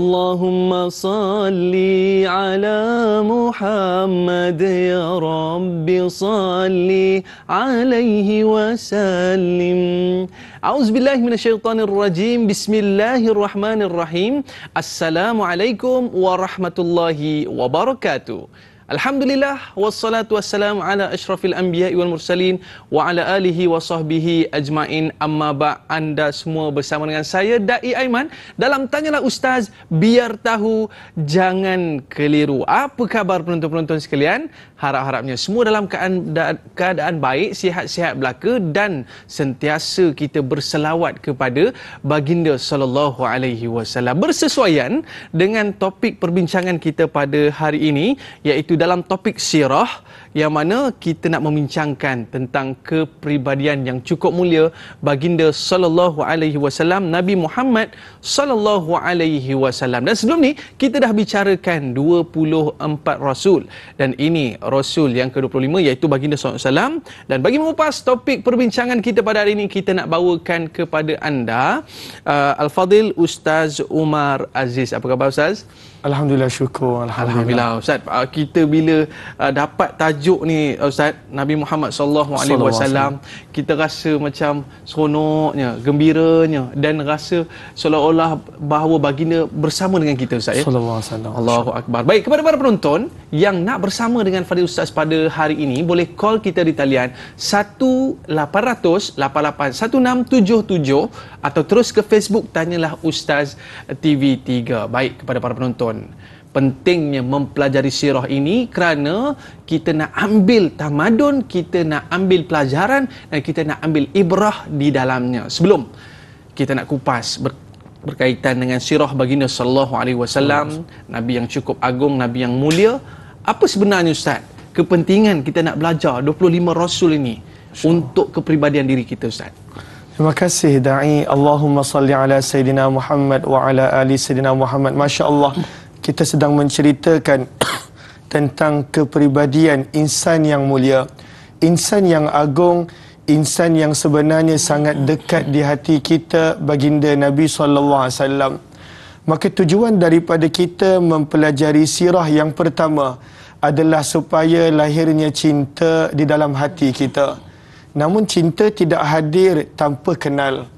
Allahumma salli ala Muhammad ya Rabbi salli alaihi wasallim. A'udzubillahi minasyaitonir rajim. Bismillahirrahmanirrahim. Assalamualaikum warahmatullahi wabarakatuh. Alhamdulillah wassalatu wassalamu ala asyrafil anbiya'i wal mursalin wa ala alihi wa sahbihi ajmain. Amma ba', anda semua bersama dengan saya Dai Aiman dalam Tanyalah Ustaz, biar tahu jangan keliru. Apa khabar penonton-penonton sekalian? Harap-harapnya semua dalam keadaan baik, sihat-sihat belaka dan sentiasa kita berselawat kepada baginda sallallahu alaihi wasallam. Bersesuaian dengan topik perbincangan kita pada hari ini, iaitu dalam topik sirah, yang mana kita nak membincangkan tentang kepribadian yang cukup mulia baginda sallallahu alaihi wasallam, Nabi Muhammad sallallahu alaihi wasallam. Dan sebelum ni kita dah bicarakan 24 rasul, dan ini rasul yang ke-25 iaitu baginda sallallahu alaihi wasallam. Dan bagi mengupas topik perbincangan kita pada hari ini, kita nak bawakan kepada anda Al-Fadil Ustaz Umar Aziz. Apa khabar Ustaz? Alhamdulillah, syukur. Alhamdulillah Ustaz. Kita bila dapat tajuk ni Ustaz, Nabi Muhammad sallallahu alaihi wasallam, kita rasa macam seronoknya, gembiranya, dan rasa seolah-olah bahawa baginda bersama dengan kita Ustaz ya. Sallallahu alaihi wasallam. Allahu akbar. Baik, kepada para penonton yang nak bersama dengan Fadil Ustaz pada hari ini, boleh call kita di talian 1-800-88-1677 atau terus ke Facebook Tanyalah Ustaz TV3. Baik, kepada para penonton, pentingnya mempelajari sirah ini kerana kita nak ambil tamadun, kita nak ambil pelajaran dan kita nak ambil ibrah di dalamnya. Sebelum kita nak kupas berkaitan dengan sirah baginda sallallahu alaihi wasallam, nabi yang cukup agung, nabi yang mulia, apa sebenarnya Ustaz kepentingan kita nak belajar 25 rasul ini untuk kepribadian diri kita Ustaz? Terima kasih Da'i. Allahumma salli ala Sayyidina Muhammad wa ala ali Sayyidina Muhammad. Masya Allah, kita sedang menceritakan tentang kepribadian insan yang mulia, insan yang agung, insan yang sebenarnya sangat dekat di hati kita, baginda Nabi SAW. Maka tujuan daripada kita mempelajari sirah yang pertama adalah supaya lahirnya cinta di dalam hati kita. Namun cinta tidak hadir tanpa kenal.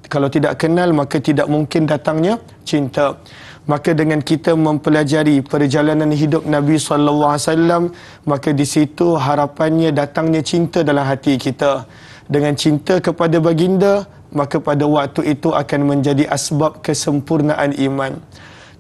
Kalau tidak kenal, maka tidak mungkin datangnya cinta. Maka dengan kita mempelajari perjalanan hidup Nabi SAW, maka di situ harapannya datangnya cinta dalam hati kita. Dengan cinta kepada baginda, maka pada waktu itu akan menjadi asbab kesempurnaan iman.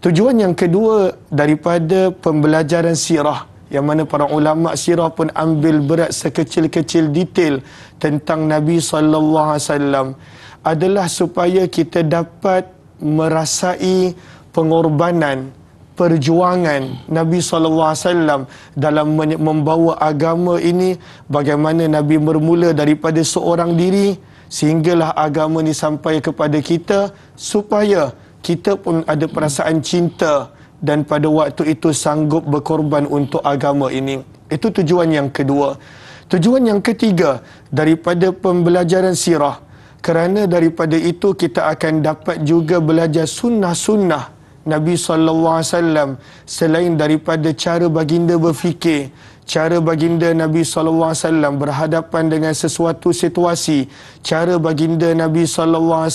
Tujuan yang kedua daripada pembelajaran sirah, yang mana para ulama sirah pun ambil berat sekecil-kecil detail tentang Nabi SAW, adalah supaya kita dapat merasai pengorbanan, perjuangan Nabi SAW dalam membawa agama ini. Bagaimana Nabi bermula daripada seorang diri sehinggalah agama ini sampai kepada kita, supaya kita pun ada perasaan cinta dan pada waktu itu sanggup berkorban untuk agama ini. Itu tujuan yang kedua. Tujuan yang ketiga daripada pembelajaran sirah, kerana daripada itu kita akan dapat juga belajar sunnah-sunnah Nabi SAW, selain daripada cara baginda berfikir, cara baginda Nabi SAW berhadapan dengan sesuatu situasi, cara baginda Nabi SAW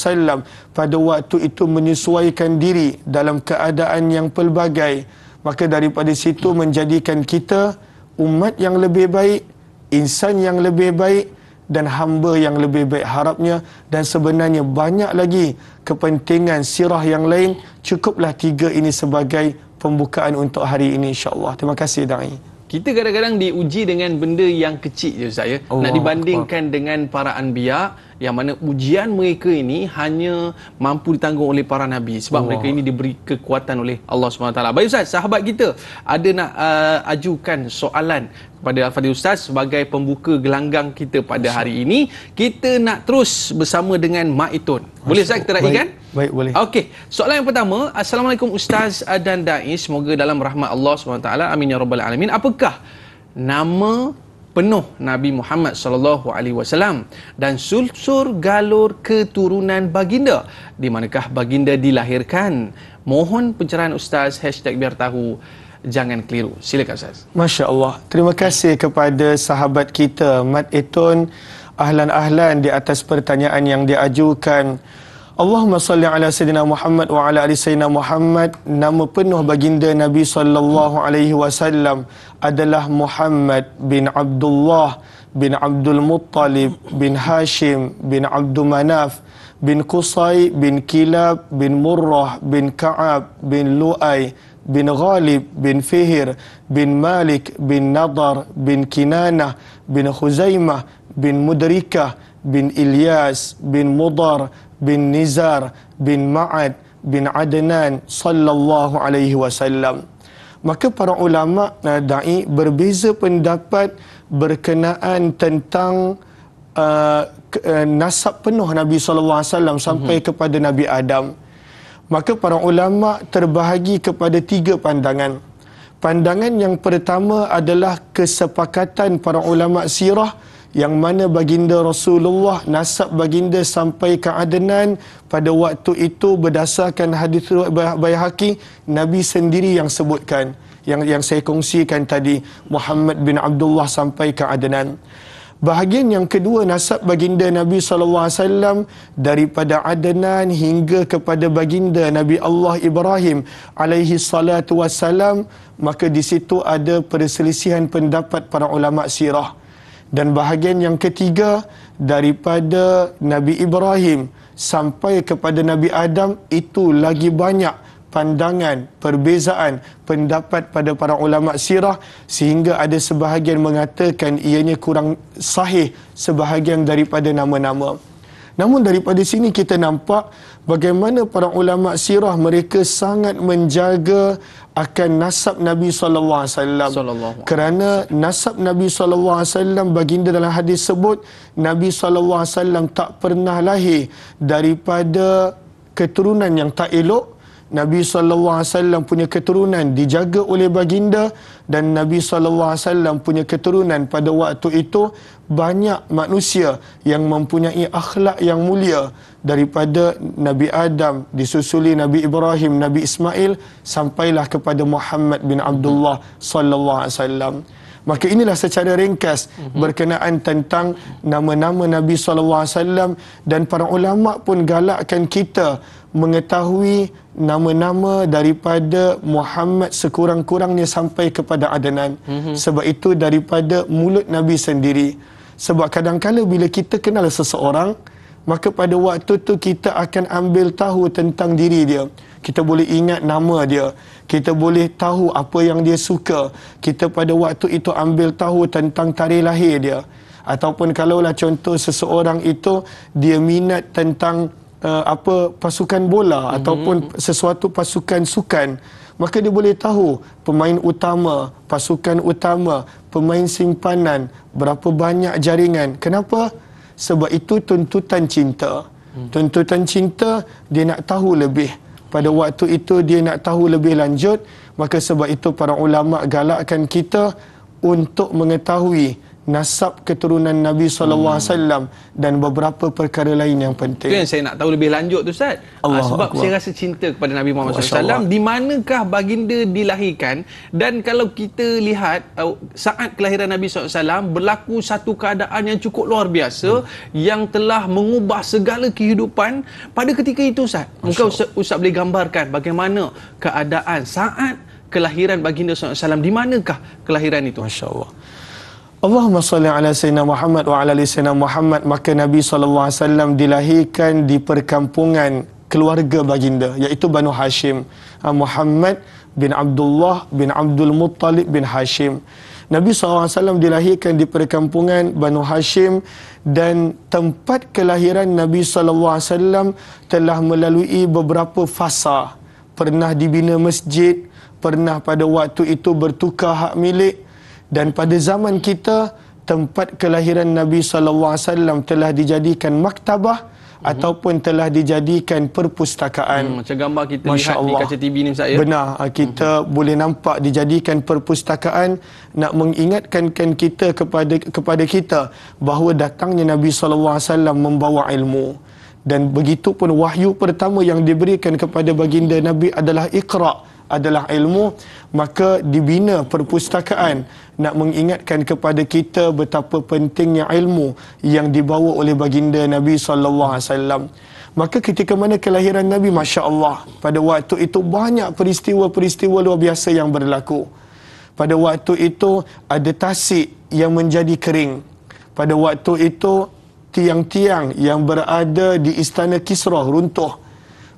pada waktu itu menyesuaikan diri dalam keadaan yang pelbagai. Maka daripada situ menjadikan kita umat yang lebih baik, insan yang lebih baik, dan hamba yang lebih baik. Harapnya, dan sebenarnya banyak lagi kepentingan sirah yang lain. Cukuplah 3 ini sebagai pembukaan untuk hari ini, insya-Allah. Terima kasih Da'i. Kita kadang-kadang diuji dengan benda yang kecil je Ustaz ya. Nak dibandingkan dengan para anbiya, yang mana ujian mereka ini hanya mampu ditanggung oleh para nabi, sebab mereka ini diberi kekuatan oleh Allah SWT. Baik Ustaz, sahabat kita ada nak ajukan soalan kepada Al-Fadil Ustaz sebagai pembuka gelanggang kita pada hari ini. Kita nak terus bersama dengan Mak Itun. Boleh Ustaz kita raikan? Baik, boleh. Okey, soalan yang pertama. Assalamualaikum Ustaz dan Da'i, semoga dalam rahmat Allah SWT. Amin ya rabbal alamin. Apakah nama penuh Nabi Muhammad sallallahu alaihi wasallam dan sulsur galur keturunan baginda. Di manakah baginda dilahirkan? Mohon pencerahan Ustaz #biar tahu, jangan keliru. Silakan Ustaz. Masya Allah. Terima kasih kepada sahabat kita Mat Etun, ahlan-ahlan di atas pertanyaan yang diajukan. Allahumma salli ala Sayyidina Muhammad wa ala ali Sayyidina Muhammad. Nama penuh baginda Nabi sallallahu alaihi wasallam adalah Muhammad bin Abdullah bin Abdul Muttalib bin Hashim bin Abdul Manaf bin Qusay bin Kilab bin Murrah bin Ka'ab bin Lu'ay bin Ghalib bin Fihir bin Malik bin Nadar bin Kinanah bin Khuzaimah bin Mudrikah bin Ilyas bin Mudar bin Nizar bin Ma'ad bin Adnan sallallahu alaihi wasallam. Maka para ulama dai berbeza pendapat berkenaan tentang nasab penuh Nabi sallallahu alaihi wasallam sampai kepada Nabi Adam. Maka para ulama terbahagi kepada 3 pandangan. Pandangan yang pertama adalah kesepakatan para ulama sirah yang mana baginda Rasulullah, nasab baginda sampai ke Adnan pada waktu itu berdasarkan hadis riwayat Baihaqi, Nabi sendiri yang sebutkan, yang saya kongsikan tadi, Muhammad bin Abdullah sampai ke Adnan. Bahagian yang kedua, nasab baginda Nabi SAW daripada Adnan hingga kepada baginda Nabi Allah Ibrahim alaihi salatu wassalam, maka di situ ada perselisihan pendapat para ulama sirah. Dan bahagian yang ketiga, daripada Nabi Ibrahim sampai kepada Nabi Adam, itu lagi banyak pandangan, perbezaan pendapat pada para ulama sirah, sehingga ada sebahagian mengatakan ianya kurang sahih sebahagian daripada nama-nama. Namun daripada sini kita nampak bagaimana para ulama sirah mereka sangat menjaga akan nasab Nabi sallallahu alaihi wasallam. Kerana nasab Nabi sallallahu alaihi wasallam, baginda dalam hadis sebut Nabi sallallahu alaihi wasallam tak pernah lahir daripada keturunan yang tak elok. Nabi sallallahu alaihi wasallam punya keturunan dijaga oleh baginda, dan Nabi sallallahu alaihi wasallam punya keturunan pada waktu itu banyak manusia yang mempunyai akhlak yang mulia, daripada Nabi Adam disusuli Nabi Ibrahim, Nabi Ismail, sampailah kepada Muhammad bin Abdullah sallallahu alaihi wasallam. Maka inilah secara ringkas berkenaan tentang nama-nama Nabi sallallahu alaihi wasallam, dan para ulama pun galakkan kita mengetahui nama-nama daripada Muhammad sekurang-kurangnya sampai kepada Adnan. Sebab itu daripada mulut Nabi sendiri. Sebab kadang-kala bila kita kenal seseorang, maka pada waktu tu kita akan ambil tahu tentang diri dia. Kita boleh ingat nama dia, kita boleh tahu apa yang dia suka, kita pada waktu itu ambil tahu tentang tarikh lahir dia. Ataupun kalaulah contoh seseorang itu dia minat tentang pasukan bola ataupun sesuatu pasukan sukan, maka dia boleh tahu pemain utama, pasukan utama, pemain simpanan, berapa banyak jaringan. Kenapa? Sebab itu tuntutan cinta. Tuntutan cinta, dia nak tahu lebih. Pada waktu itu dia nak tahu lebih lanjut. Maka sebab itu para ulama galakkan kita untuk mengetahui nasab keturunan Nabi SAW dan beberapa perkara lain yang penting. Itu yang saya nak tahu lebih lanjut tu Ustaz. Sebab Akbar, saya rasa cinta kepada Nabi Muhammad SAW. Di manakah baginda dilahirkan? Dan kalau kita lihat saat kelahiran Nabi SAW berlaku satu keadaan yang cukup luar biasa yang telah mengubah segala kehidupan pada ketika itu Ustaz. Mungkin Ustaz boleh gambarkan bagaimana keadaan saat kelahiran baginda SAW. Di manakah kelahiran itu? Masya Allah. Allahumma salli ala Sayyidina Muhammad wa ala ali Sayyidina Muhammad. Maka Nabi SAW dilahirkan di perkampungan keluarga baginda, iaitu Banu Hashim. Muhammad bin Abdullah bin Abdul Muttalib bin Hashim. Nabi SAW dilahirkan di perkampungan Banu Hashim, dan tempat kelahiran Nabi SAW telah melalui beberapa fasa. Pernah dibina masjid, pernah pada waktu itu bertukar hak milik. Dan pada zaman kita, tempat kelahiran Nabi SAW telah dijadikan maktabah ataupun telah dijadikan perpustakaan. Macam gambar kita Masya lihat Allah. di kaca TV ni Ustaz ya. Benar, kita boleh nampak dijadikan perpustakaan nak mengingatkan kita kepada kita bahawa datangnya Nabi SAW membawa ilmu. Dan begitu pun wahyu pertama yang diberikan kepada baginda Nabi adalah Iqra, adalah ilmu. Maka dibina perpustakaan nak mengingatkan kepada kita betapa pentingnya ilmu yang dibawa oleh baginda Nabi SAW. Maka ketika mana kelahiran Nabi, Masya Allah, pada waktu itu banyak peristiwa-peristiwa luar biasa yang berlaku. Pada waktu itu ada tasik yang menjadi kering. Pada waktu itu tiang-tiang yang berada di istana Kisra runtuh.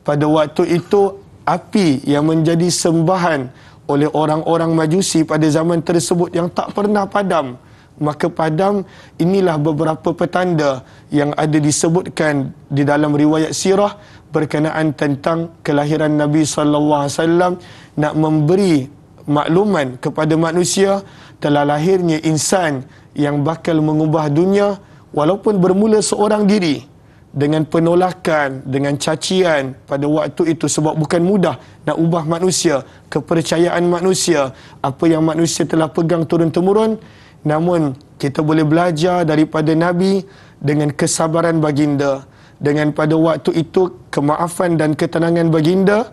Pada waktu itu api yang menjadi sembahan oleh orang-orang Majusi pada zaman tersebut yang tak pernah padam. Maka padam. Inilah beberapa petanda yang ada disebutkan di dalam riwayat sirah berkenaan tentang kelahiran Nabi SAW, nak memberi makluman kepada manusia telah lahirnya insan yang bakal mengubah dunia, walaupun bermula seorang diri, dengan penolakan, dengan cacian pada waktu itu, sebab bukan mudah nak ubah manusia, kepercayaan manusia, apa yang manusia telah pegang turun-temurun. Namun kita boleh belajar daripada Nabi dengan kesabaran baginda, dengan pada waktu itu kemaafan dan ketenangan baginda.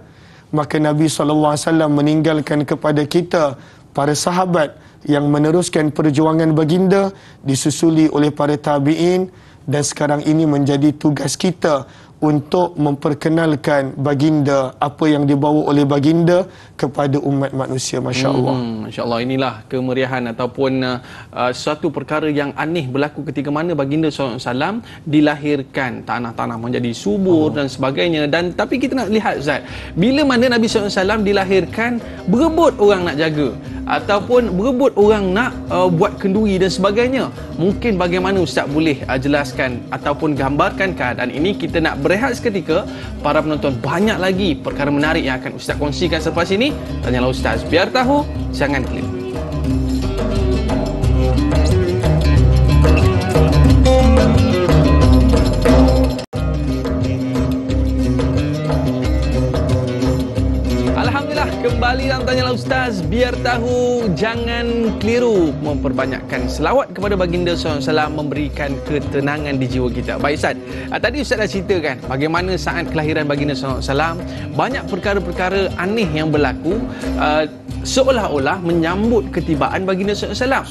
Maka Nabi SAW meninggalkan kepada kita para sahabat yang meneruskan perjuangan baginda, disusuli oleh para tabi'in. Dan sekarang ini menjadi tugas kita untuk memperkenalkan baginda, apa yang dibawa oleh baginda kepada umat manusia. Masya Allah. Masya Allah, inilah kemeriahan ataupun suatu perkara yang aneh berlaku ketika mana baginda SAW dilahirkan, tanah-tanah menjadi subur dan sebagainya. Dan tapi kita nak lihat Ustaz, bila mana Nabi SAW dilahirkan, berebut orang nak jaga ataupun berebut orang nak buat kenduri dan sebagainya. Mungkin bagaimana Ustaz boleh jelaskan ataupun gambarkan keadaan ini? Kita nak berehat seketika. Para penonton, banyak lagi perkara menarik yang akan Ustaz kongsikan selepas ini. Tanyalah Ustaz, biar tahu, jangan keliru. Kembali dalam Tanyalah Ustaz, biar tahu, jangan keliru. Memperbanyakkan selawat kepada baginda SAW memberikan ketenangan di jiwa kita. Baik Ustaz, tadi Ustaz dah ceritakan bagaimana saat kelahiran baginda SAW banyak perkara-perkara aneh yang berlaku, seolah-olah menyambut ketibaan baginda SAW.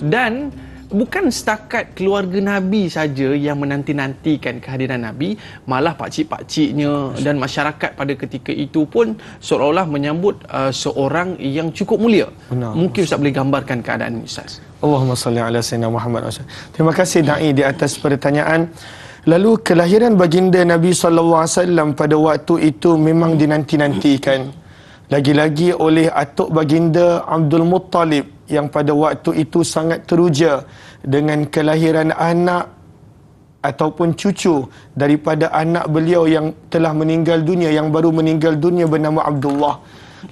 Dan bukan setakat keluarga Nabi saja yang menanti-nantikan kehadiran Nabi, malah pakcik-pakciknya dan masyarakat pada ketika itu pun seolah-olah menyambut seorang yang cukup mulia. Benar. Mungkin Ustaz boleh gambarkan keadaan ini Ustaz. Allahumma salli ala sayyidina Muhammad. Terima kasih Da'i di atas pertanyaan. Lalu kelahiran baginda Nabi SAW pada waktu itu memang dinanti-nantikan. Lagi-lagi oleh atuk baginda Abdul Muttalib yang pada waktu itu sangat teruja dengan kelahiran anak ataupun cucu daripada anak beliau yang telah meninggal dunia, yang baru meninggal dunia, bernama Abdullah.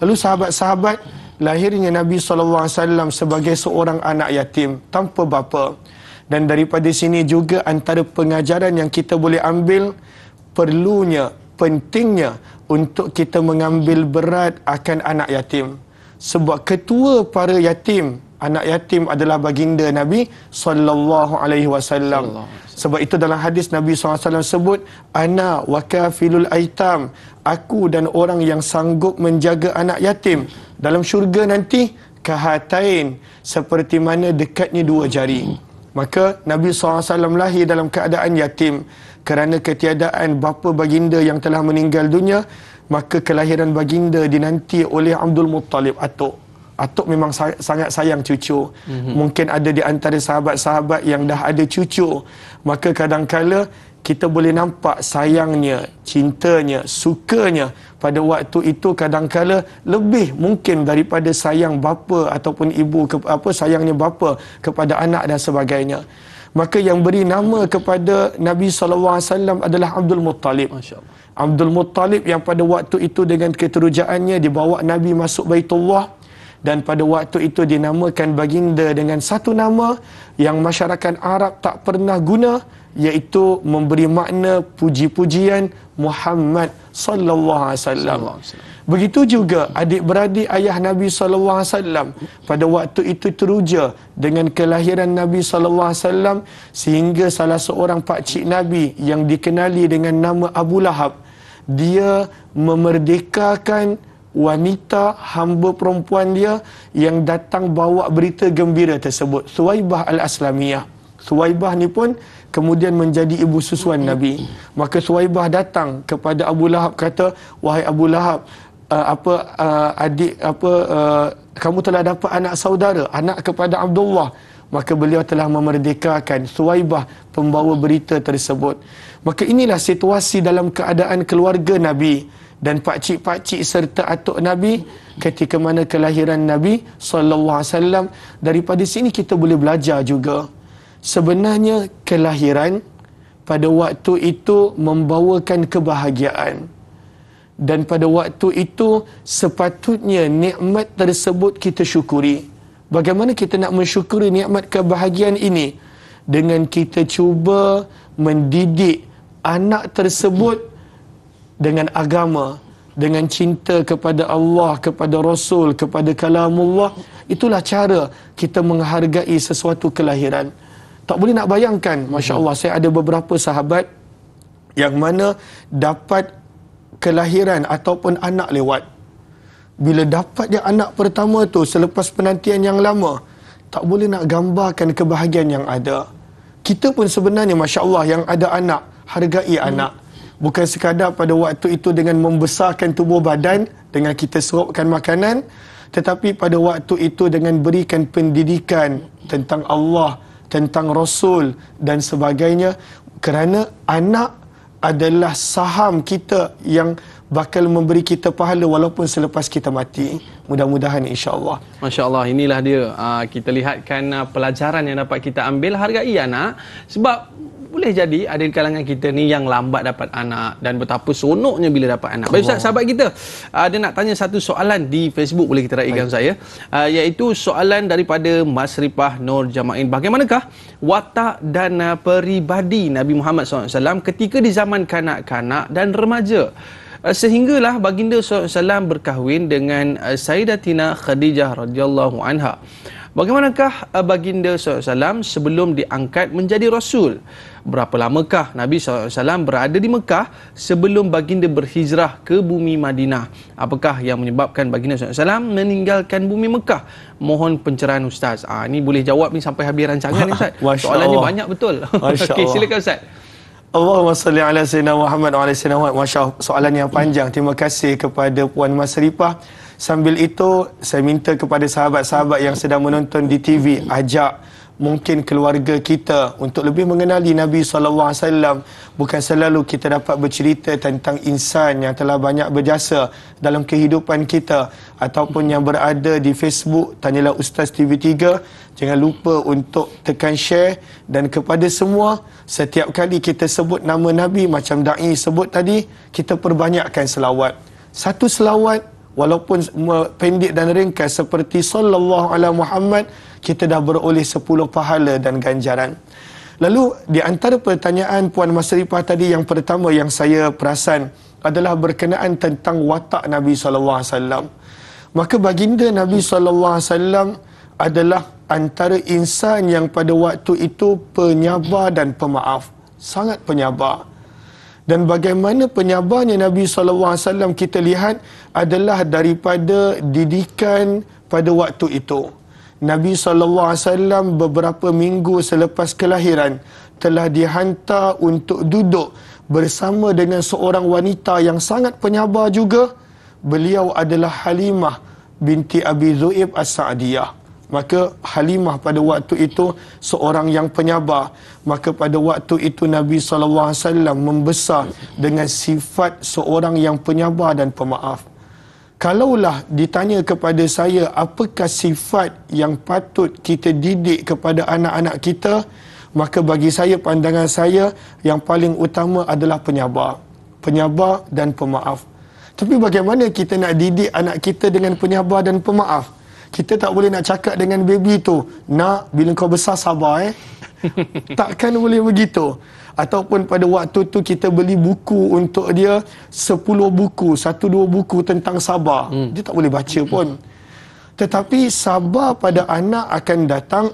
Lalu sahabat-sahabat, lahirnya Nabi SAW sebagai seorang anak yatim tanpa bapa. Dan daripada sini juga antara pengajaran yang kita boleh ambil, perlunya, pentingnya untuk kita mengambil berat akan anak yatim. Sebab ketua para yatim, anak yatim adalah baginda Nabi SAW. Sebab itu dalam hadis Nabi SAW sebut, ana wa kafilul aitam, aku dan orang yang sanggup menjaga anak yatim dalam syurga nanti kahatain, seperti mana dekatnya dua jari. Maka Nabi SAW lahir dalam keadaan yatim kerana ketiadaan bapa baginda yang telah meninggal dunia. Maka kelahiran baginda dinanti oleh Abdul Muttalib, atuk. Atuk memang sangat sayang cucu. Mungkin ada di antara sahabat-sahabat yang dah ada cucu. Maka kadang-kala kita boleh nampak sayangnya, cintanya, sukanya pada waktu itu kadang-kala lebih mungkin daripada sayang bapa ataupun ibu, sayangnya bapa kepada anak dan sebagainya. Maka yang beri nama kepada Nabi SAW adalah Abdul Muttalib. Abdul Muttalib yang pada waktu itu dengan keterujaannya dibawa Nabi masuk Baitullah. Dan pada waktu itu dinamakan baginda dengan satu nama yang masyarakat Arab tak pernah guna, iaitu memberi makna puji-pujian Muhammad sallallahu alaihi wasallam. Begitu juga adik-beradik ayah Nabi sallallahu alaihi wasallam pada waktu itu teruja dengan kelahiran Nabi sallallahu alaihi wasallam, sehingga salah seorang pakcik Nabi yang dikenali dengan nama Abu Lahab, dia memerdekakan wanita hamba perempuan dia yang datang bawa berita gembira tersebut, Suwaibah Al-Aslamiyah. Suwaibah ni pun kemudian menjadi ibu susuan Nabi. Maka Suwaibah datang kepada Abu Lahab, kata, wahai Abu Lahab, kamu telah dapat anak saudara, anak kepada Abdullah. Maka beliau telah memerdekakan Suwaibah, pembawa berita tersebut. Maka inilah situasi dalam keadaan keluarga Nabi dan pakcik-pakcik serta atuk Nabi ketika mana kelahiran Nabi sallallahu alaihi wasallam. Daripada sini kita boleh belajar juga, sebenarnya kelahiran pada waktu itu membawakan kebahagiaan, dan pada waktu itu sepatutnya nikmat tersebut kita syukuri. Bagaimana kita nak mensyukuri nikmat kebahagiaan ini? Dengan kita cuba mendidik anak tersebut dengan agama, dengan cinta kepada Allah, kepada Rasul, kepada kalamullah. Itulah cara kita menghargai sesuatu kelahiran. Tak boleh nak bayangkan, Masya Allah, saya ada beberapa sahabat yang mana dapat kelahiran ataupun anak lewat. Bila dapat dia anak pertama tu, selepas penantian yang lama, tak boleh nak gambarkan kebahagiaan yang ada. Kita pun sebenarnya, Masya Allah, yang ada anak, hargai anak. Bukan sekadar pada waktu itu dengan membesarkan tubuh badan, dengan kita serupkan makanan, tetapi pada waktu itu dengan berikan pendidikan tentang Allah, tentang Rasul dan sebagainya. Kerana anak adalah saham kita yang bakal memberi kita pahala walaupun selepas kita mati. Mudah-mudahan, insya-Allah. Masya-Allah, inilah dia kita lihatkan pelajaran yang dapat kita ambil, hargai anak. Sebab boleh jadi ada di kalangan kita ni yang lambat dapat anak, dan betapa seronoknya bila dapat anak. Baik Ustaz, sahabat kita dia nak tanya satu soalan di Facebook, boleh kita raikan saya, iaitu soalan daripada Mas Ripah Nur Jamain. Bagaimanakah watak dan peribadi Nabi Muhammad SAW ketika di zaman kanak-kanak dan remaja, sehinggalah baginda SAW berkahwin dengan Sayyidatina Khadijah radhiyallahu anha? Bagaimanakah baginda SAW sebelum diangkat menjadi Rasul? Berapa lamakah Nabi SAW berada di Mekah sebelum baginda berhijrah ke bumi Madinah? Apakah yang menyebabkan baginda SAW meninggalkan bumi Mekah? Mohon pencerahan Ustaz. Ini boleh jawab ni sampai habis rancangan ni Ustaz. Soalannya banyak betul. Okey, silakan Ustaz. Allahumma salli ala sayyidina Muhammad wa ala sayyidina Muhammad. Masya Allah, soalan yang panjang. Terima kasih kepada Puan Mas Ripah. Sambil itu, saya minta kepada sahabat-sahabat yang sedang menonton di TV, ajak mungkin keluarga kita untuk lebih mengenali Nabi SAW. Bukan selalu kita dapat bercerita tentang insan yang telah banyak berjasa dalam kehidupan kita, ataupun yang berada di Facebook, tanyalah Ustaz TV3. Jangan lupa untuk tekan share. Dan kepada semua, setiap kali kita sebut nama Nabi, macam Da'i sebut tadi, kita perbanyakkan selawat. Satu selawat, walaupun pendek dan ringkas seperti sallallahu ala Muhammad, kita dah beroleh 10 pahala dan ganjaran. Lalu di antara pertanyaan Puan Mas Ripah tadi, yang pertama yang saya perasan adalah berkenaan tentang watak Nabi SAW. Maka baginda Nabi SAW adalah antara insan yang pada waktu itu penyabar dan pemaaf. Sangat penyabar. Dan bagaimana penyabarnya Nabi SAW kita lihat adalah daripada didikan pada waktu itu. Nabi SAW beberapa minggu selepas kelahiran telah dihantar untuk duduk bersama dengan seorang wanita yang sangat penyabar juga. Beliau adalah Halimah binti Abi Zu'ib As-Sa'diyah. Maka Halimah pada waktu itu seorang yang penyabar. Maka pada waktu itu Nabi SAW membesar dengan sifat seorang yang penyabar dan pemaaf. Kalaulah ditanya kepada saya, apakah sifat yang patut kita didik kepada anak-anak kita, maka bagi saya, pandangan saya, yang paling utama adalah penyabar. Penyabar dan pemaaf. Tapi bagaimana kita nak didik anak kita dengan penyabar dan pemaaf? Kita tak boleh nak cakap dengan baby tu, nak bila kau besar sabar Takkan boleh begitu. Ataupun pada waktu tu kita beli buku untuk dia 10 buku, 1-2 buku tentang sabar. Dia tak boleh baca pun. Tetapi sabar pada anak akan datang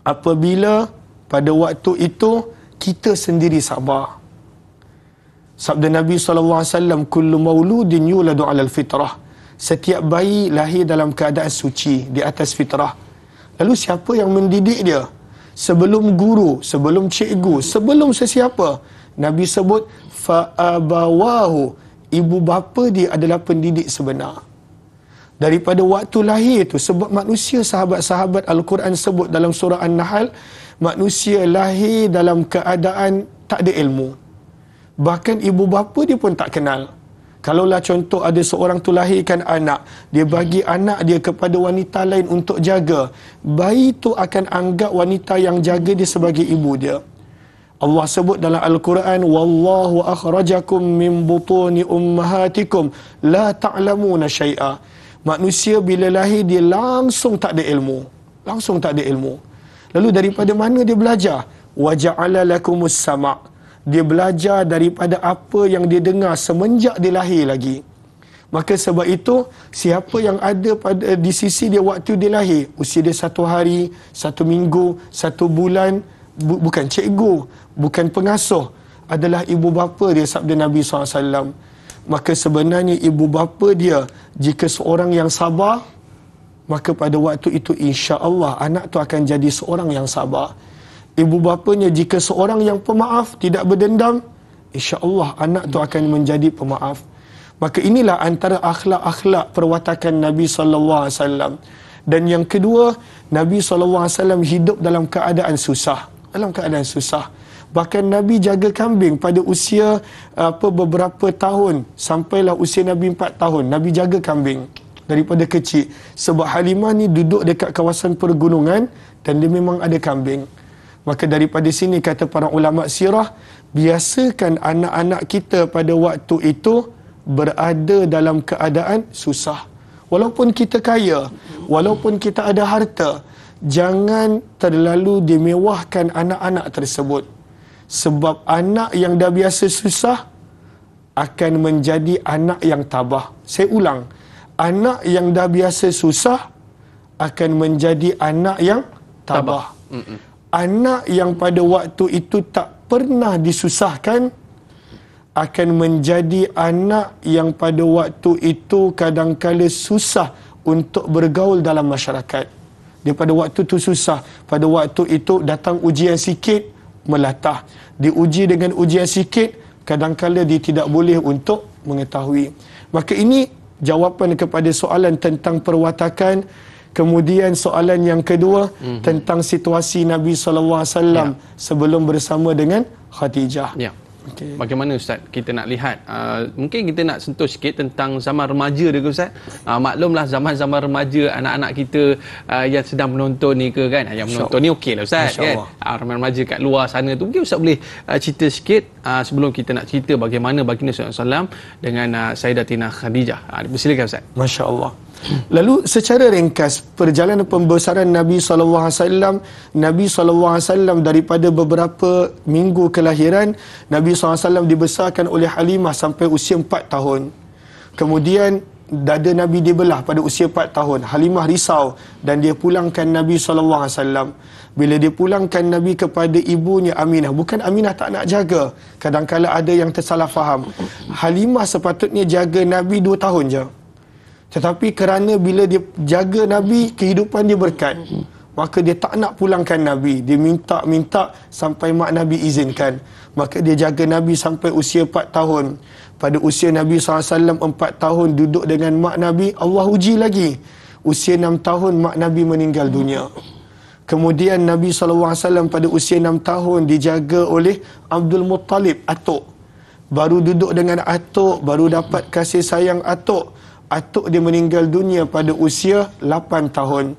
apabila pada waktu itu kita sendiri sabar. Sabda Nabi SAW, kullu mauludin yuladu alal fitrah. Setiap bayi lahir dalam keadaan suci, di atas fitrah. Lalu siapa yang mendidik dia? Sebelum guru, sebelum cikgu, sebelum sesiapa. Nabi sebut, fa'abawahu. Ibu bapa dia adalah pendidik sebenar. Daripada waktu lahir itu, sebab manusia, sahabat-sahabat Al-Quran sebut dalam surah An-Nahl, manusia lahir dalam keadaan tak ada ilmu. Bahkan ibu bapa dia pun tak kenal. Kalaulah contoh ada seorang tu lahirkan anak, dia bagi anak dia kepada wanita lain untuk jaga, bayi tu akan anggap wanita yang jaga dia sebagai ibu dia. Allah sebut dalam Al-Quran, wallahu akhrajakum min butuni ummahatikum la ta'lamuna syai'a. Manusia bila lahir dia langsung tak ada ilmu. Langsung tak ada ilmu. Lalu daripada mana dia belajar? Wa ja'ala lakumus sama'. Dia belajar daripada apa yang dia dengar semenjak dia lahir lagi. Maka sebab itu, siapa yang ada di sisi dia waktu dia lahir, usia dia 1 hari, 1 minggu, 1 bulan, bukan cikgu, bukan pengasuh, adalah ibu bapa dia, sabda Nabi SAW. Maka sebenarnya ibu bapa dia, jika seorang yang sabar, maka pada waktu itu insya-Allah anak tu akan jadi seorang yang sabar. Ibu bapanya jika seorang yang pemaaf, tidak berdendam, insya-Allah anak tu akan menjadi pemaaf. Maka inilah antara akhlak-akhlak perwatakan Nabi SAW. Dan yang kedua, Nabi SAW hidup dalam keadaan susah. Dalam keadaan susah. Bahkan Nabi jaga kambing pada usia beberapa tahun. Sampailah usia Nabi 4 tahun. Nabi jaga kambing daripada kecil. Sebab Halimah ni duduk dekat kawasan pergunungan dan dia memang ada kambing. Maka daripada sini kata para ulama sirah, biasakan anak-anak kita pada waktu itu berada dalam keadaan susah. Walaupun kita kaya, walaupun kita ada harta, jangan terlalu dimewahkan anak-anak tersebut. Sebab anak yang dah biasa susah akan menjadi anak yang tabah. Saya ulang, anak yang dah biasa susah akan menjadi anak yang tabah. Anak yang pada waktu itu tak pernah disusahkan akan menjadi anak yang pada waktu itu kadang-kala susah untuk bergaul dalam masyarakat. Dia pada waktu itu susah. Pada waktu itu datang ujian sikit, melatah. Diuji dengan ujian sikit, kadang-kala dia tidak boleh untuk mengetahui. Maka ini jawapan kepada soalan tentang perwatakan. Kemudian soalan yang kedua tentang situasi Nabi SAW sebelum bersama dengan Khadijah. Ya. Okay. Bagaimana Ustaz kita nak lihat, mungkin kita nak sentuh sikit tentang zaman remaja dia ke Ustaz. Maklumlah zaman-zaman remaja anak-anak kita yang sedang menonton ni ke kan, yang menonton ni okeylah Ustaz kan. Remaja kat luar sana tu mungkin Ustaz boleh cerita sikit sebelum kita nak cerita bagaimana baginda SAW dengan Sayyidatina Khadijah. Silakan Ustaz. Masya-Allah. Lalu secara ringkas perjalanan pembesaran Nabi SAW, Nabi SAW daripada beberapa minggu kelahiran, Nabi SAW dibesarkan oleh Halimah sampai usia 4 tahun. Kemudian dada Nabi dibelah pada usia 4 tahun. Halimah risau dan dia pulangkan Nabi SAW. Bila dia pulangkan Nabi kepada ibunya Aminah, bukan Aminah tak nak jaga. Kadang-kala ada yang tersalah faham. Halimah sepatutnya jaga Nabi 2 tahun je. Tetapi kerana bila dia jaga Nabi, kehidupan dia berkat, maka dia tak nak pulangkan Nabi. Dia minta sampai mak Nabi izinkan. Maka dia jaga Nabi sampai usia 4 tahun. Pada usia Nabi SAW 4 tahun duduk dengan mak Nabi, Allah uji lagi. Usia 6 tahun mak Nabi meninggal dunia. Kemudian Nabi SAW pada usia 6 tahun dijaga oleh Abdul Muttalib, atuk. Baru duduk dengan atuk, baru dapat kasih sayang atuk. Atuk dia meninggal dunia pada usia 8 tahun.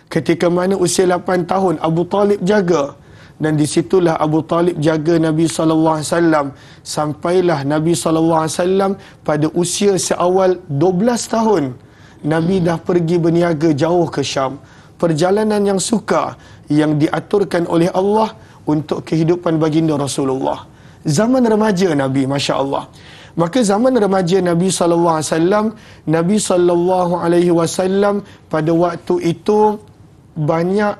Ketika mana usia 8 tahun, Abu Talib jaga. Dan di situlah Abu Talib jaga Nabi SAW. Sampailah Nabi SAW pada usia seawal 12 tahun. Nabi dah pergi berniaga jauh ke Syam. Perjalanan yang sukar, yang diaturkan oleh Allah untuk kehidupan baginda Rasulullah. Zaman remaja Nabi, Masya Allah. Maka zaman remaja Nabi SAW, Nabi SAW pada waktu itu banyak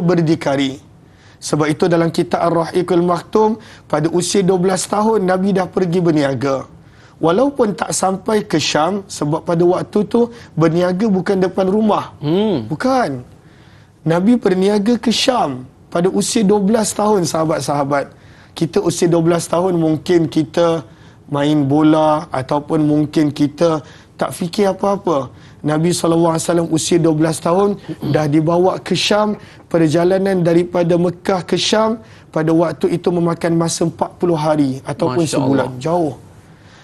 berdikari. Sebab itu dalam kitab Ar-Rahiqul Maktum, pada usia 12 tahun Nabi dah pergi berniaga. Walaupun tak sampai ke Syam, sebab pada waktu tu berniaga bukan depan rumah. Bukan. Nabi berniaga ke Syam pada usia 12 tahun, sahabat-sahabat. Kita usia 12 tahun mungkin kita main bola ataupun mungkin kita tak fikir apa-apa. Nabi SAW usia 12 tahun dah dibawa ke Syam. Perjalanan daripada Mekah ke Syam pada waktu itu memakan masa 40 hari ataupun sebulan. Jauh.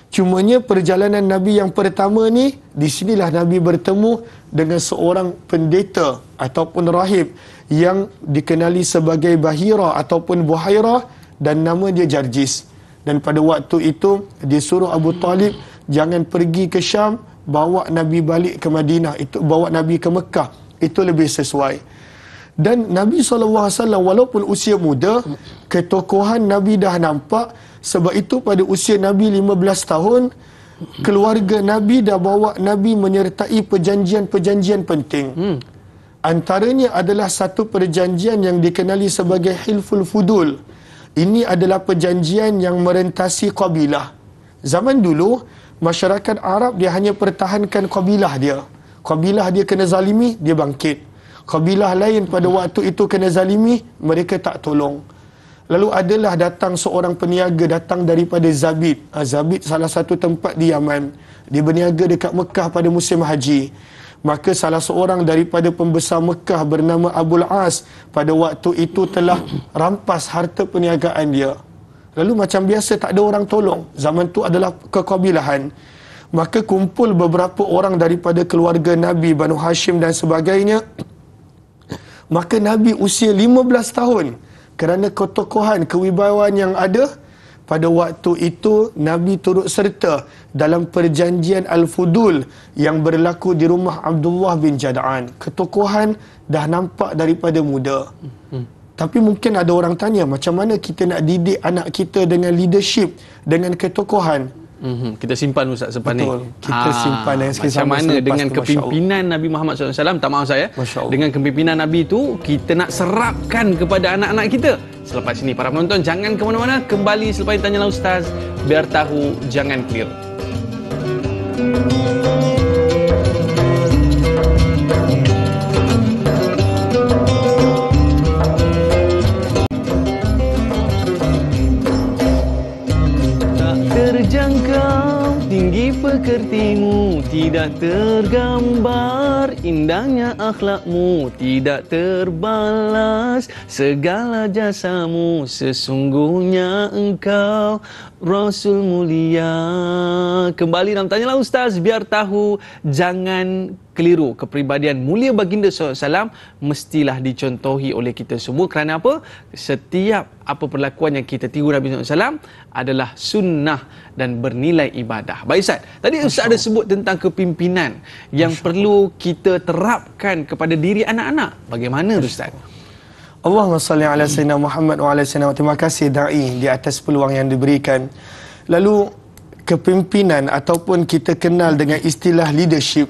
Cumanya perjalanan Nabi yang pertama ni, di sinilah Nabi bertemu dengan seorang pendeta ataupun rahib yang dikenali sebagai Bahira ataupun Buhairah, dan nama dia Jarjis. Dan pada waktu itu dia suruh Abu Talib jangan pergi ke Syam, bawa Nabi balik ke Madinah, itu bawa Nabi ke Mekah, itu lebih sesuai. Dan Nabi SAW walaupun usia muda, ketokohan Nabi dah nampak. Sebab itu pada usia Nabi 15 tahun, keluarga Nabi dah bawa Nabi menyertai perjanjian-perjanjian penting. Antaranya adalah satu perjanjian yang dikenali sebagai Hilful Fudul. Ini adalah perjanjian yang merentasi kabilah. Zaman dulu, masyarakat Arab dia hanya pertahankan kabilah dia. Kabilah dia kena zalimi, dia bangkit. Kabilah lain pada waktu itu kena zalimi, mereka tak tolong. Lalu adalah datang seorang peniaga datang daripada Zabid. Zabid salah satu tempat di Yaman. Dia berniaga dekat Mekah pada musim haji. Maka salah seorang daripada pembesar Mekah bernama Abul As pada waktu itu telah rampas harta perniagaan dia. Lalu macam biasa tak ada orang tolong. Zaman tu adalah kekabilahan. Maka kumpul beberapa orang daripada keluarga Nabi, Banu Hashim dan sebagainya. Maka Nabi usia 15 tahun. Kerana ketokohan, kewibawaan yang ada, pada waktu itu Nabi turut serta dalam perjanjian Al-Fudul yang berlaku di rumah Abdullah bin Jad'an. Ketokohan dah nampak daripada muda. Tapi mungkin ada orang tanya, macam mana kita nak didik anak kita dengan leadership, dengan ketokohan? Kita simpan Ustaz sempat ni. Betul. Kita simpan yang macam mana dengan kepimpinan Nabi Muhammad SAW, tak maaf saya, dengan kepimpinan Nabi itu kita nak serapkan kepada anak-anak kita. Selepas ini para penonton jangan ke mana-mana, kembali selepas ini Tanyalah Ustaz, biar tahu jangan keliru. Terjangkau tinggi pekertimu, tidak tergambar indahnya akhlakmu, tidak terbalas segala jasamu, sesungguhnya engkau Rasul mulia. Kembali dalam Tanyalah Ustaz, biar tahu jangan keliru. Kepribadian mulia baginda SAW mestilah dicontohi oleh kita semua. Kerana apa? Setiap apa perlakuan yang kita tiru Nabi SAW adalah sunnah dan bernilai ibadah. Baik Ustaz, tadi Ustaz ada sebut tentang kepimpinan yang perlu kita terapkan kepada diri anak-anak. Bagaimana Ustaz? Allahumma salli ala sayyidina Muhammad wa ala sayyidina. Terima kasih da'i di atas peluang yang diberikan. Lalu kepimpinan ataupun kita kenal dengan istilah leadership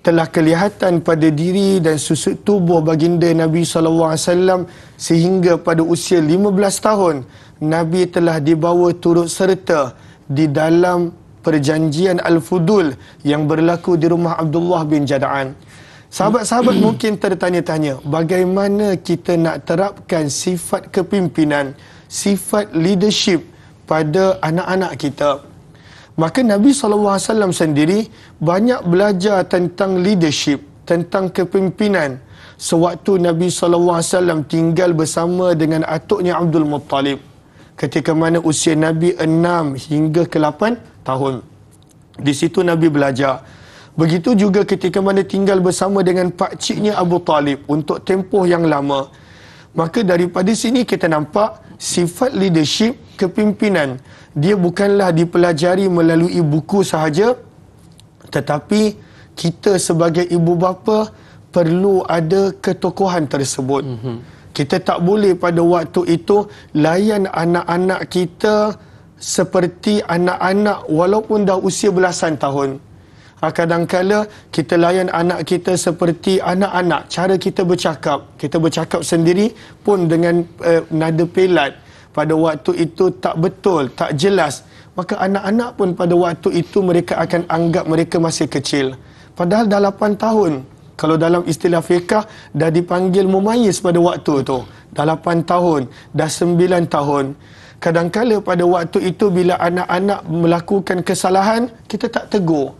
telah kelihatan pada diri dan susut tubuh baginda Nabi SAW sehingga pada usia 15 tahun Nabi telah dibawa turut serta di dalam perjanjian Al-Fudul yang berlaku di rumah Abdullah bin Jad'an. Sahabat-sahabat mungkin tertanya-tanya, bagaimana kita nak terapkan sifat kepimpinan, sifat leadership pada anak-anak kita? Maka Nabi SAW sendiri banyak belajar tentang leadership, tentang kepimpinan sewaktu Nabi SAW tinggal bersama dengan atuknya Abdul Muttalib, ketika mana usia Nabi 6 hingga ke 8 tahun. Di situ Nabi belajar. Begitu juga ketika mana tinggal bersama dengan pakciknya Abu Talib untuk tempoh yang lama. Maka daripada sini kita nampak sifat leadership, kepimpinan, dia bukanlah dipelajari melalui buku sahaja, tetapi kita sebagai ibu bapa perlu ada ketokohan tersebut. Kita tak boleh pada waktu itu layan anak-anak kita seperti anak-anak walaupun dah usia belasan tahun. Kadang-kala kita layan anak kita seperti anak-anak. Cara kita bercakap sendiri pun dengan nada pelat. Pada waktu itu tak betul, tak jelas. Maka anak-anak pun pada waktu itu mereka akan anggap mereka masih kecil. Padahal dah 8 tahun. Kalau dalam istilah fiqah, dah dipanggil mumayyiz pada waktu tu. Dah 8 tahun, dah 9 tahun. Kadang-kala pada waktu itu bila anak-anak melakukan kesalahan, kita tak tegur.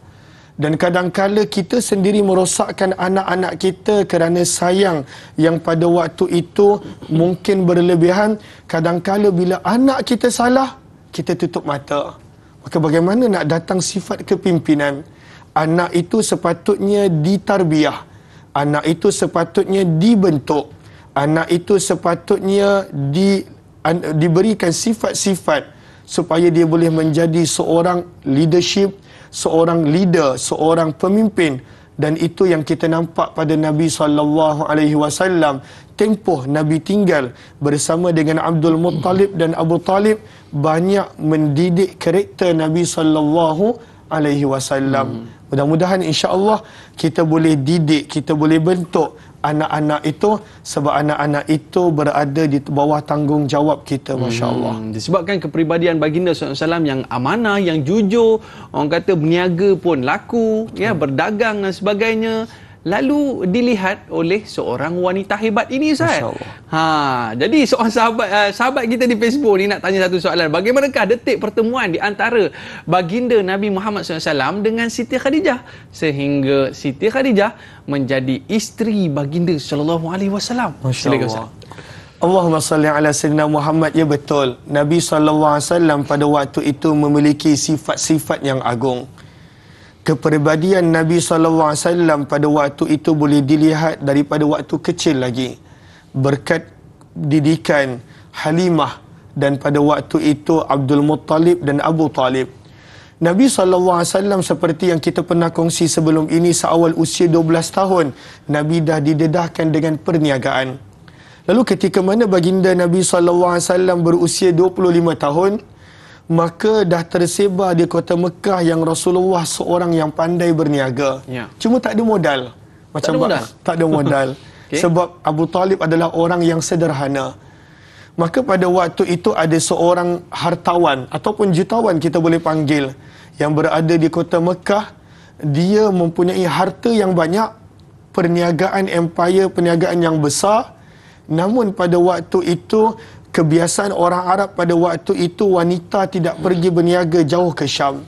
Dan kadang-kala kita sendiri merosakkan anak-anak kita kerana sayang yang pada waktu itu mungkin berlebihan. Kadang-kala bila anak kita salah, kita tutup mata. Maka bagaimana nak datang sifat kepimpinan? Anak itu sepatutnya ditarbiyah. Anak itu sepatutnya dibentuk. Anak itu sepatutnya diberikan sifat-sifat supaya dia boleh menjadi seorang leadership, seorang leader, seorang pemimpin. Dan itu yang kita nampak pada Nabi SAW. Tempoh Nabi tinggal bersama dengan Abdul Muttalib dan Abu Talib, banyak mendidik karakter Nabi SAW. Mudah-mudahan insya-Allah kita boleh didik, kita boleh bentuk anak-anak itu, sebab anak-anak itu berada di bawah tanggungjawab kita, masya-Allah. Disebabkan kepribadian baginda SAW yang amanah, yang jujur, orang kata berniaga pun laku, ya, berdagang dan sebagainya, lalu dilihat oleh seorang wanita hebat ini, Ustaz. Jadi seorang sahabat kita di Facebook ni nak tanya satu soalan. Bagaimanakah detik pertemuan di antara baginda Nabi Muhammad SAW dengan Siti Khadijah sehingga Siti Khadijah menjadi isteri baginda SAW? Silakan, Ustaz. Allahumma salli ala sayyidina Muhammad. Ya, betul. Nabi SAW pada waktu itu memiliki sifat-sifat yang agung. Kepribadian Nabi SAW pada waktu itu boleh dilihat daripada waktu kecil lagi. Berkat didikan Halimah dan pada waktu itu Abdul Muttalib dan Abu Talib. Nabi SAW seperti yang kita pernah kongsi sebelum ini, seawal usia 12 tahun, Nabi dah didedahkan dengan perniagaan. Lalu ketika mana baginda Nabi SAW berusia 25 tahun, maka dah tersebar di kota Mekah yang Rasulullah seorang yang pandai berniaga. Ya. Cuma tak ada modal. Tak ada modal. Okay. Sebab Abu Talib adalah orang yang sederhana. Maka pada waktu itu ada seorang hartawan ataupun jutawan kita boleh panggil yang berada di kota Mekah. Dia mempunyai harta yang banyak, perniagaan empire, perniagaan yang besar. Namun pada waktu itu kebiasaan orang Arab pada waktu itu wanita tidak pergi berniaga jauh ke Syam.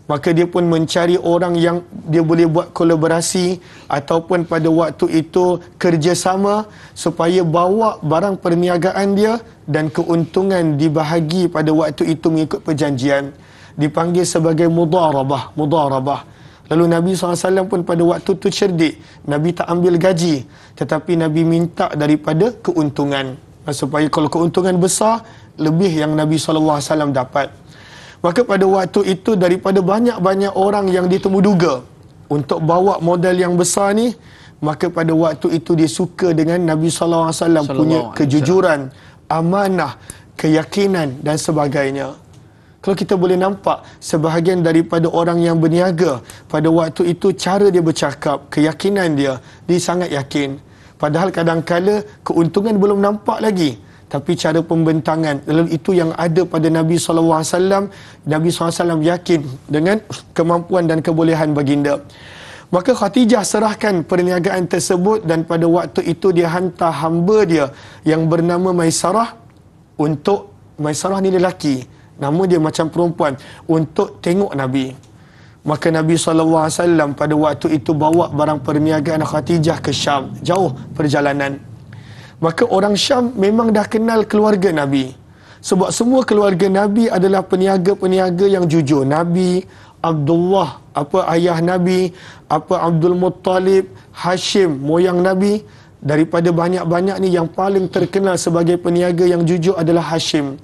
Maka dia pun mencari orang yang dia boleh buat kolaborasi ataupun pada waktu itu kerjasama supaya bawa barang perniagaan dia dan keuntungan dibahagi pada waktu itu mengikut perjanjian. Dipanggil sebagai mudarabah. Lalu Nabi SAW pun pada waktu itu cerdik. Nabi tak ambil gaji, tetapi Nabi minta daripada keuntungan. Supaya kalau keuntungan besar, lebih yang Nabi SAW dapat. Maka pada waktu itu daripada banyak-banyak orang yang ditemuduga untuk bawa modal yang besar ni, maka pada waktu itu dia suka dengan Nabi SAW punya kejujuran, amanah, keyakinan dan sebagainya. Kalau kita boleh nampak sebahagian daripada orang yang berniaga, pada waktu itu cara dia bercakap, keyakinan dia sangat yakin. Padahal kadang-kala keuntungan belum nampak lagi, tapi cara pembentangan, lalu itu yang ada pada Nabi SAW. Nabi SAW yakin dengan kemampuan dan kebolehan baginda. Maka Khadijah serahkan perniagaan tersebut dan pada waktu itu dia hantar hamba dia yang bernama Maisarah untuk, Maisarah ni lelaki, nama dia macam perempuan, untuk tengok Nabi. Maka Nabi SAW pada waktu itu bawa barang perniagaan Khadijah ke Syam. Jauh perjalanan. Maka orang Syam memang dah kenal keluarga Nabi. Sebab semua keluarga Nabi adalah peniaga-peniaga yang jujur. Nabi, Abdullah, ayah Nabi, Abdul Muttalib, Hashim, moyang Nabi. Daripada banyak-banyak ni yang paling terkenal sebagai peniaga yang jujur adalah Hashim.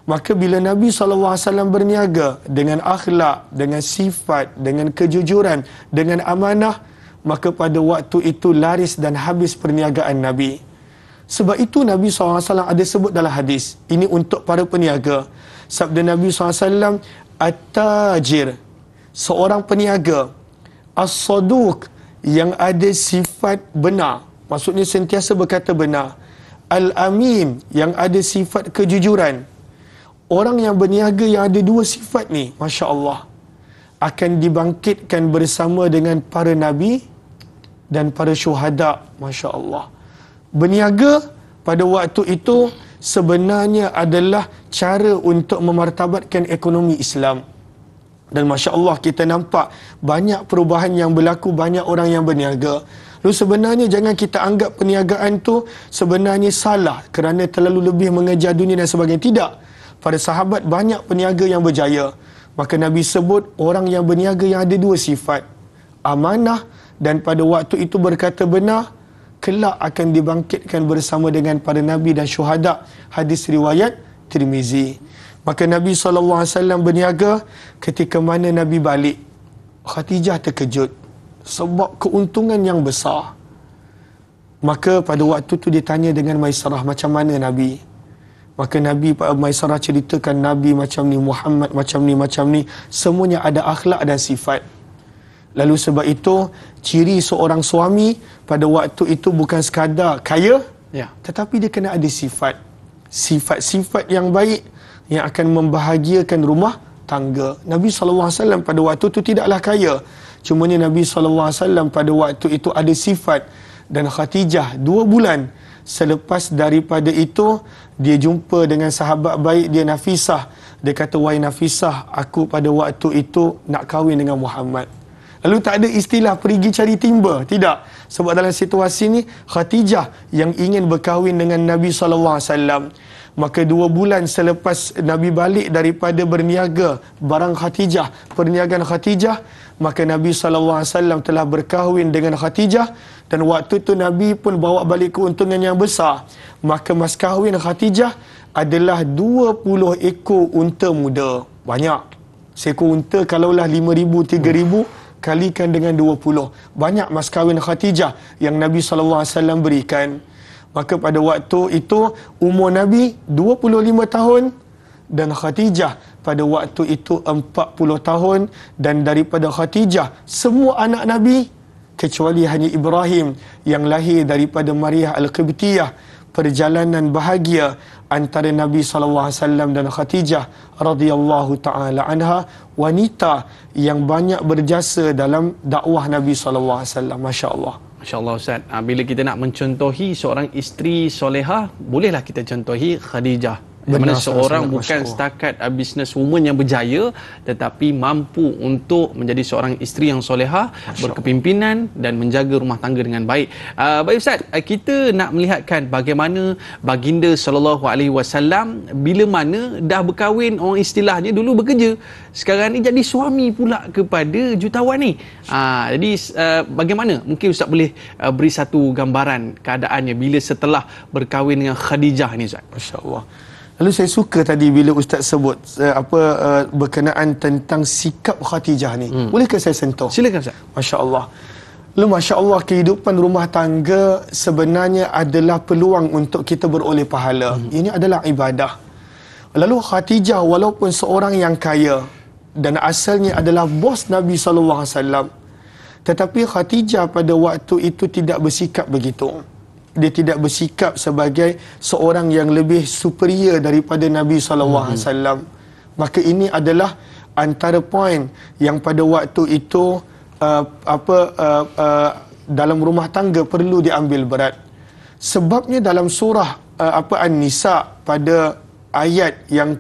Maka bila Nabi SAW berniaga dengan akhlak, dengan sifat, dengan kejujuran, dengan amanah, maka pada waktu itu laris dan habis perniagaan Nabi. Sebab itu Nabi SAW ada sebut dalam hadis, ini untuk para peniaga. Sabda Nabi SAW, at-tajir, seorang peniaga, as-saduq, yang ada sifat benar, maksudnya sentiasa berkata benar, al-amin, yang ada sifat kejujuran. Orang yang berniaga yang ada dua sifat ni, Masya Allah, akan dibangkitkan bersama dengan para nabi dan para syuhada. Masya Allah. Berniaga pada waktu itu sebenarnya adalah cara untuk memartabatkan ekonomi Islam. Dan Masya Allah, kita nampak banyak perubahan yang berlaku, banyak orang yang berniaga. Lalu sebenarnya jangan kita anggap perniagaan tu sebenarnya salah kerana terlalu lebih mengejar dunia dan sebagainya. Tidak. Pada sahabat banyak peniaga yang berjaya. Maka Nabi sebut orang yang berniaga yang ada dua sifat, amanah dan pada waktu itu berkata benar, kelak akan dibangkitkan bersama dengan para nabi dan syuhada. Hadis riwayat Tirmizi. Maka Nabi SAW berniaga, ketika mana Nabi balik, Khadijah terkejut sebab keuntungan yang besar. Maka pada waktu tu dia tanya dengan Maisarah, macam mana Nabi? Maka Nabi Maisarah ceritakan Nabi macam ni, Muhammad macam ni, semuanya ada akhlak dan sifat. Lalu sebab itu ciri seorang suami pada waktu itu bukan sekadar kaya, tetapi dia kena ada sifat. Sifat-sifat yang baik yang akan membahagiakan rumah tangga. Nabi SAW pada waktu itu tidaklah kaya. Cumanya Nabi SAW pada waktu itu ada sifat. Dan Khadijah 2 bulan selepas daripada itu, dia jumpa dengan sahabat baik dia, Nafisah. Dia kata, wahai Nafisah, aku pada waktu itu nak kahwin dengan Muhammad. Lalu tak ada istilah pergi cari timba. Tidak. Sebab dalam situasi ni, Khadijah yang ingin berkahwin dengan Nabi SAW. Maka 2 bulan selepas Nabi balik daripada berniaga barang Khadijah, perniagaan Khadijah, maka Nabi SAW telah berkahwin dengan Khadijah. Dan waktu tu Nabi pun bawa balik keuntungan yang besar. Maka mas kahwin Khadijah adalah 20 ekor unta muda. Banyak. Seekor unta kalaulah 5,000, 3,000, kalikan dengan 20. Banyak mas kahwin Khadijah yang Nabi SAW berikan. Maka pada waktu itu umur Nabi 25 tahun dan Khadijah pada waktu itu 40 tahun. Dan daripada Khadijah semua anak Nabi kecuali hanya Ibrahim yang lahir daripada Maryah Al-Qibtiyah. Perjalanan bahagia antara Nabi SAW dan Khadijah radhiyallahu ta'ala anha, wanita yang banyak berjasa dalam dakwah Nabi SAW. Masya Allah. Masya Allah Ustaz. Bila kita nak mencontohi seorang isteri solehah, bolehlah kita contohi Khadijah. Benar, mana seorang bukan setakat businesswoman yang berjaya, tetapi mampu untuk menjadi seorang isteri yang solehah, berkepimpinan dan menjaga rumah tangga dengan baik. Baik Ustaz, kita nak melihatkan bagaimana baginda SAW bila mana dah berkahwin, orang istilahnya dulu bekerja, sekarang ni jadi suami pula kepada jutawan ni. Jadi bagaimana? Mungkin Ustaz boleh beri satu gambaran keadaannya bila setelah berkahwin dengan Khadijah ni Ustaz. Masya-Allah. Lalu saya suka tadi bila Ustaz sebut berkenaan tentang sikap Khadijah ni. Bolehkah saya sentuh? Silakan Ustaz. Masya-Allah. Lalu Masya-Allah, kehidupan rumah tangga sebenarnya adalah peluang untuk kita beroleh pahala. Ini adalah ibadah. Lalu Khadijah walaupun seorang yang kaya dan asalnya adalah bos Nabi SAW, tetapi Khadijah pada waktu itu tidak bersikap begitu. Dia tidak bersikap sebagai seorang yang lebih superior daripada Nabi SAW. Maka ini adalah antara poin yang pada waktu itu dalam rumah tangga perlu diambil berat. Sebabnya dalam surah An-Nisa pada ayat yang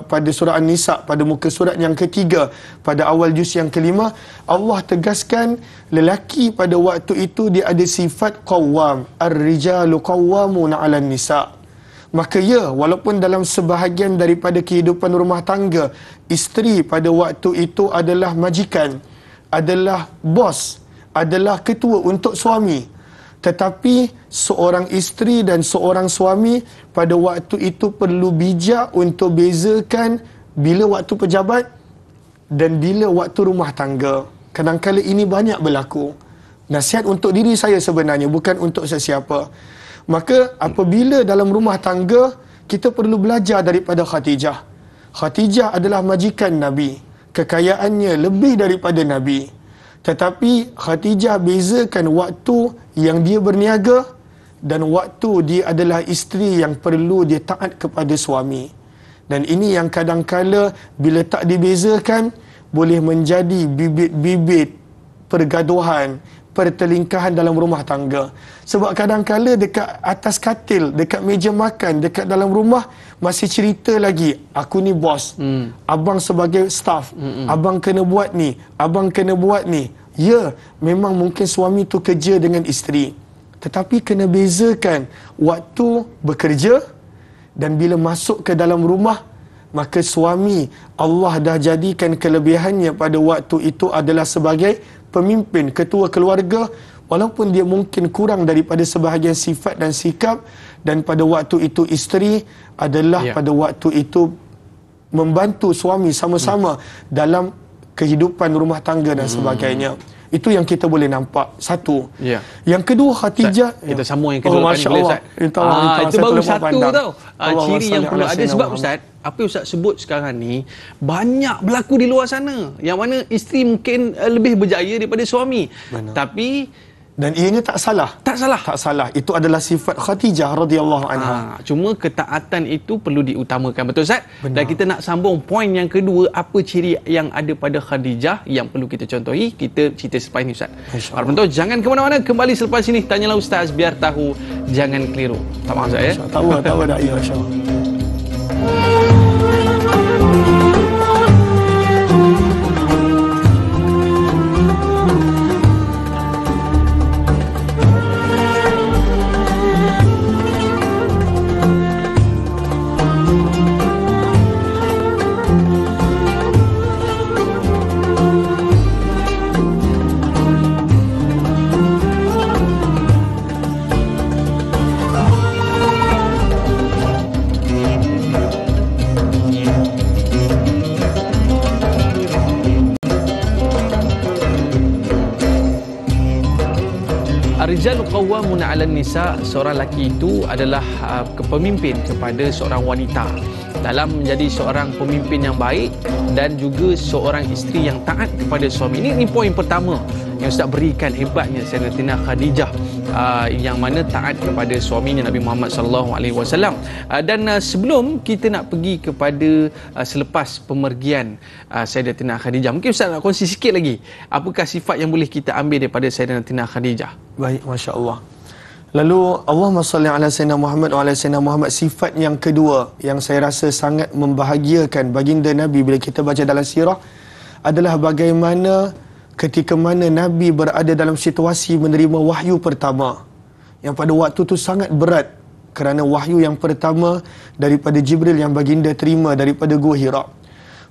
pada surah An-Nisa pada muka surat yang ketiga pada awal juz yang kelima, Allah tegaskan lelaki pada waktu itu dia ada sifat qawwam, ar-rijalu qawwamuna 'alan nisa. Maka ya, walaupun dalam sebahagian daripada kehidupan rumah tangga isteri pada waktu itu adalah majikan, adalah bos, adalah ketua untuk suami, tetapi seorang isteri dan seorang suami pada waktu itu perlu bijak untuk bezakan bila waktu pejabat dan bila waktu rumah tangga. Kadang-kadang ini banyak berlaku. Nasihat untuk diri saya sebenarnya, bukan untuk sesiapa. Maka apabila dalam rumah tangga, kita perlu belajar daripada Khadijah. Khadijah adalah majikan Nabi. Kekayaannya lebih daripada Nabi. Tetapi Khadijah bezakan waktu yang dia berniaga dan waktu dia adalah isteri yang perlu dia taat kepada suami. Dan ini yang kadang-kala bila tak dibezakan boleh menjadi bibit-bibit pergaduhan, pertelingkahan dalam rumah tangga. Sebab kadang-kala dekat atas katil, dekat meja makan, dekat dalam rumah masih cerita lagi, aku ni bos, abang sebagai staff, abang kena buat ni, abang kena buat ni. Ya, memang mungkin suami tu kerja dengan isteri. Tetapi kena bezakan waktu bekerja dan bila masuk ke dalam rumah, maka suami Allah dah jadikan kelebihannya pada waktu itu adalah sebagai pemimpin, ketua keluarga, walaupun dia mungkin kurang daripada sebahagian sifat dan sikap, dan pada waktu itu isteri adalah pada waktu itu membantu suami sama-sama dalam kehidupan rumah tangga dan sebagainya. Itu yang kita boleh nampak. Satu. Yang kedua, Khadijah. Ustaz, kita sambung yang kedua Masya boleh, Allah. Ustaz? Itu baru satu pandang. tau. Ciri yang perlu ada. Sebab Ustaz, apa yang Ustaz sebut sekarang ni, banyak berlaku di luar sana. Yang mana isteri mungkin lebih berjaya daripada suami. Benar. Tapi dan ianya tak salah. Tak salah. Tak salah. Itu adalah sifat Khadijah radhiyallahu anha. Cuma ketaatan itu perlu diutamakan. Betul Ustaz? Benar. Dan kita nak sambung poin yang kedua, apa ciri yang ada pada Khadijah yang perlu kita contohi. Kita cerita selepas ini Ustaz. Para penonton, jangan ke mana-mana, kembali selepas ini. Tanyalah Ustaz, biar tahu, jangan keliru. Tak maaf Ustaz ya? Tak apa dah. Ya, insya-Allah. Ar-rijalu qawwamuna 'alan nisa, seorang lelaki itu adalah kepemimpin kepada seorang wanita dalam menjadi seorang pemimpin yang baik dan juga seorang isteri yang taat kepada suami. Ini poin pertama yang Ustaz berikan hebatnya Sayyidatina Khadijah, yang mana taat kepada suaminya Nabi Muhammad sallallahu alaihi wasallam. Dan sebelum kita nak pergi kepada selepas pemergian Sayyidatina Khadijah, mungkin Ustaz nak kongsi sikit lagi apakah sifat yang boleh kita ambil daripada Sayyidatina Khadijah. Baik, masya-Allah. Lalu Allahumma salli ala sayyidina Muhammad wa ala sayyidina Muhammad. Sifat yang kedua yang saya rasa sangat membahagiakan baginda Nabi bila kita baca dalam sirah adalah bagaimana ketika mana Nabi berada dalam situasi menerima wahyu pertama, yang pada waktu itu sangat berat kerana wahyu yang pertama daripada Jibril yang baginda terima daripada Gua Hira.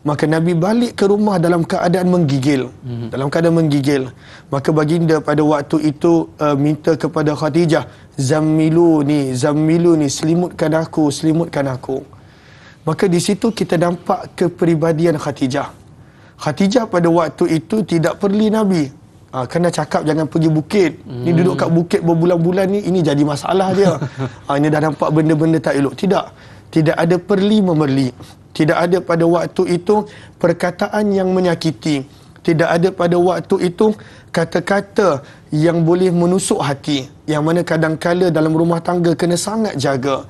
Maka Nabi balik ke rumah dalam keadaan menggigil. Dalam keadaan menggigil. Maka baginda pada waktu itu minta kepada Khadijah, Zammiluni, selimutkan aku. Maka di situ kita nampak kepribadian Khadijah. Khadijah pada waktu itu tidak perli Nabi. Kena cakap jangan pergi bukit. Ni duduk kat bukit berbulan-bulan ni, ini jadi masalah dia. Ini dah nampak benda-benda tak elok. Tidak ada perli memerli. Tidak ada pada waktu itu perkataan yang menyakiti. Tidak ada pada waktu itu kata-kata yang boleh menusuk hati. Yang mana kadang-kala dalam rumah tangga kena sangat jaga.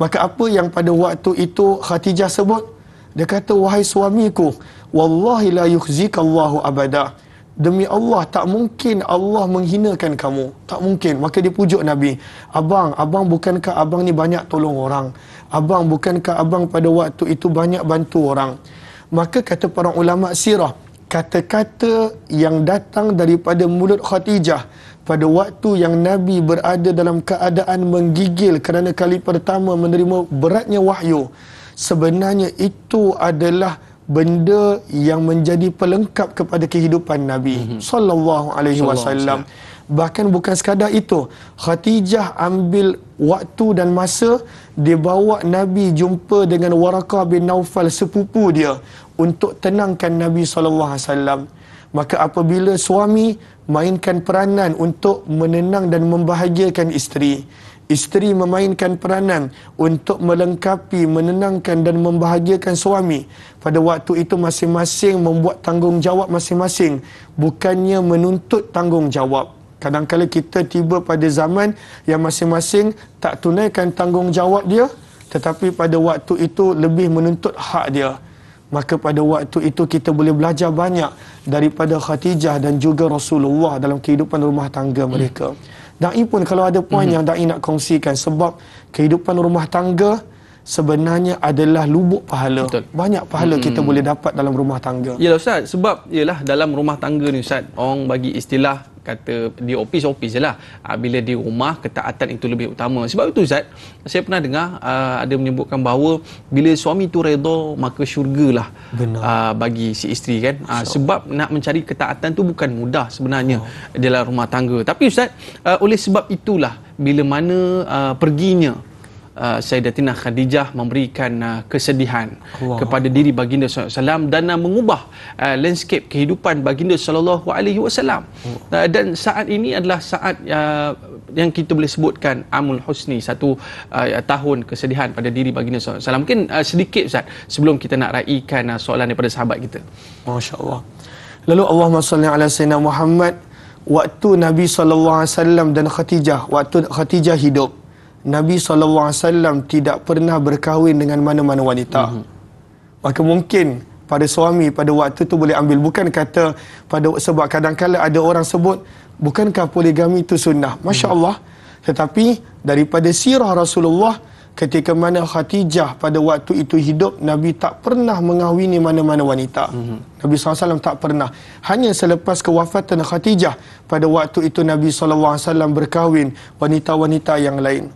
Maka apa yang pada waktu itu Khadijah sebut? Dia kata, wahai suamiku, wallahi la yukhzikallahu abada. Demi Allah, tak mungkin Allah menghinakan kamu. Tak mungkin. Maka dia pujuk Nabi. Abang bukankah abang ni banyak tolong orang? Abang, bukankah abang pada waktu itu banyak bantu orang? Maka kata para ulama sirah, kata-kata yang datang daripada mulut Khadijah pada waktu yang Nabi berada dalam keadaan menggigil kerana kali pertama menerima beratnya wahyu, sebenarnya itu adalah benda yang menjadi pelengkap kepada kehidupan Nabi sallallahu alaihi wasallam. Bahkan bukan sekadar itu, Khadijah ambil waktu dan masa dia bawa Nabi jumpa dengan Waraqah bin Naufal, sepupu dia, untuk tenangkan Nabi sallallahu alaihi wasallam. Maka apabila suami mainkan peranan untuk menenang dan membahagiakan isteri, Isteri memainkan peranan untuk melengkapi, menenangkan dan membahagiakan suami. Pada waktu itu masing-masing membuat tanggungjawab masing-masing, bukannya menuntut tanggungjawab. Kadang-kadang kita tiba pada zaman yang masing-masing tak tunaikan tanggungjawab dia, tetapi pada waktu itu lebih menuntut hak dia. Maka pada waktu itu kita boleh belajar banyak daripada Khadijah dan juga Rasulullah dalam kehidupan rumah tangga mereka. Da'i pun kalau ada poin yang Da'i nak kongsikan, sebab kehidupan rumah tangga sebenarnya adalah lubuk pahala. Betul. Banyak pahala kita boleh dapat dalam rumah tangga. Yalah Ustaz, sebab yalah dalam rumah tangga ni Ustaz, orang bagi istilah kata di office je lah. Bila di rumah, ketaatan itu lebih utama. Sebab itu Ustaz, saya pernah dengar ada menyebutkan bahawa bila suami itu redha, maka syurgalah bagi si isteri kan. Sebab nak mencari ketaatan tu bukan mudah sebenarnya dalam rumah tangga. Tapi Ustaz, oleh sebab itulah bila mana perginya Sayyidatina Khadijah memberikan kesedihan kepada diri baginda SAW dan mengubah landscape kehidupan baginda SAW. Dan saat ini adalah saat yang kita boleh sebutkan Amul Husni, satu tahun kesedihan pada diri baginda SAW. Mungkin sedikit Ustaz sebelum kita nak raikan soalan daripada sahabat kita. Masya Allah. Lalu Allahumma salli ala Sayyidina Muhammad. Waktu Nabi SAW dan Khadijah, waktu Khadijah hidup, Nabi SAW tidak pernah berkahwin dengan mana-mana wanita. Maka mungkin pada suami pada waktu tu boleh ambil, bukan kata sebab kadang-kadang ada orang sebut bukankah poligami itu sunnah. Masya Allah. Tetapi daripada sirah Rasulullah, ketika mana Khadijah pada waktu itu hidup, Nabi tak pernah mengahwini mana-mana wanita. Nabi SAW tak pernah. Hanya selepas kewafatan Khadijah, pada waktu itu Nabi SAW berkahwin wanita-wanita yang lain.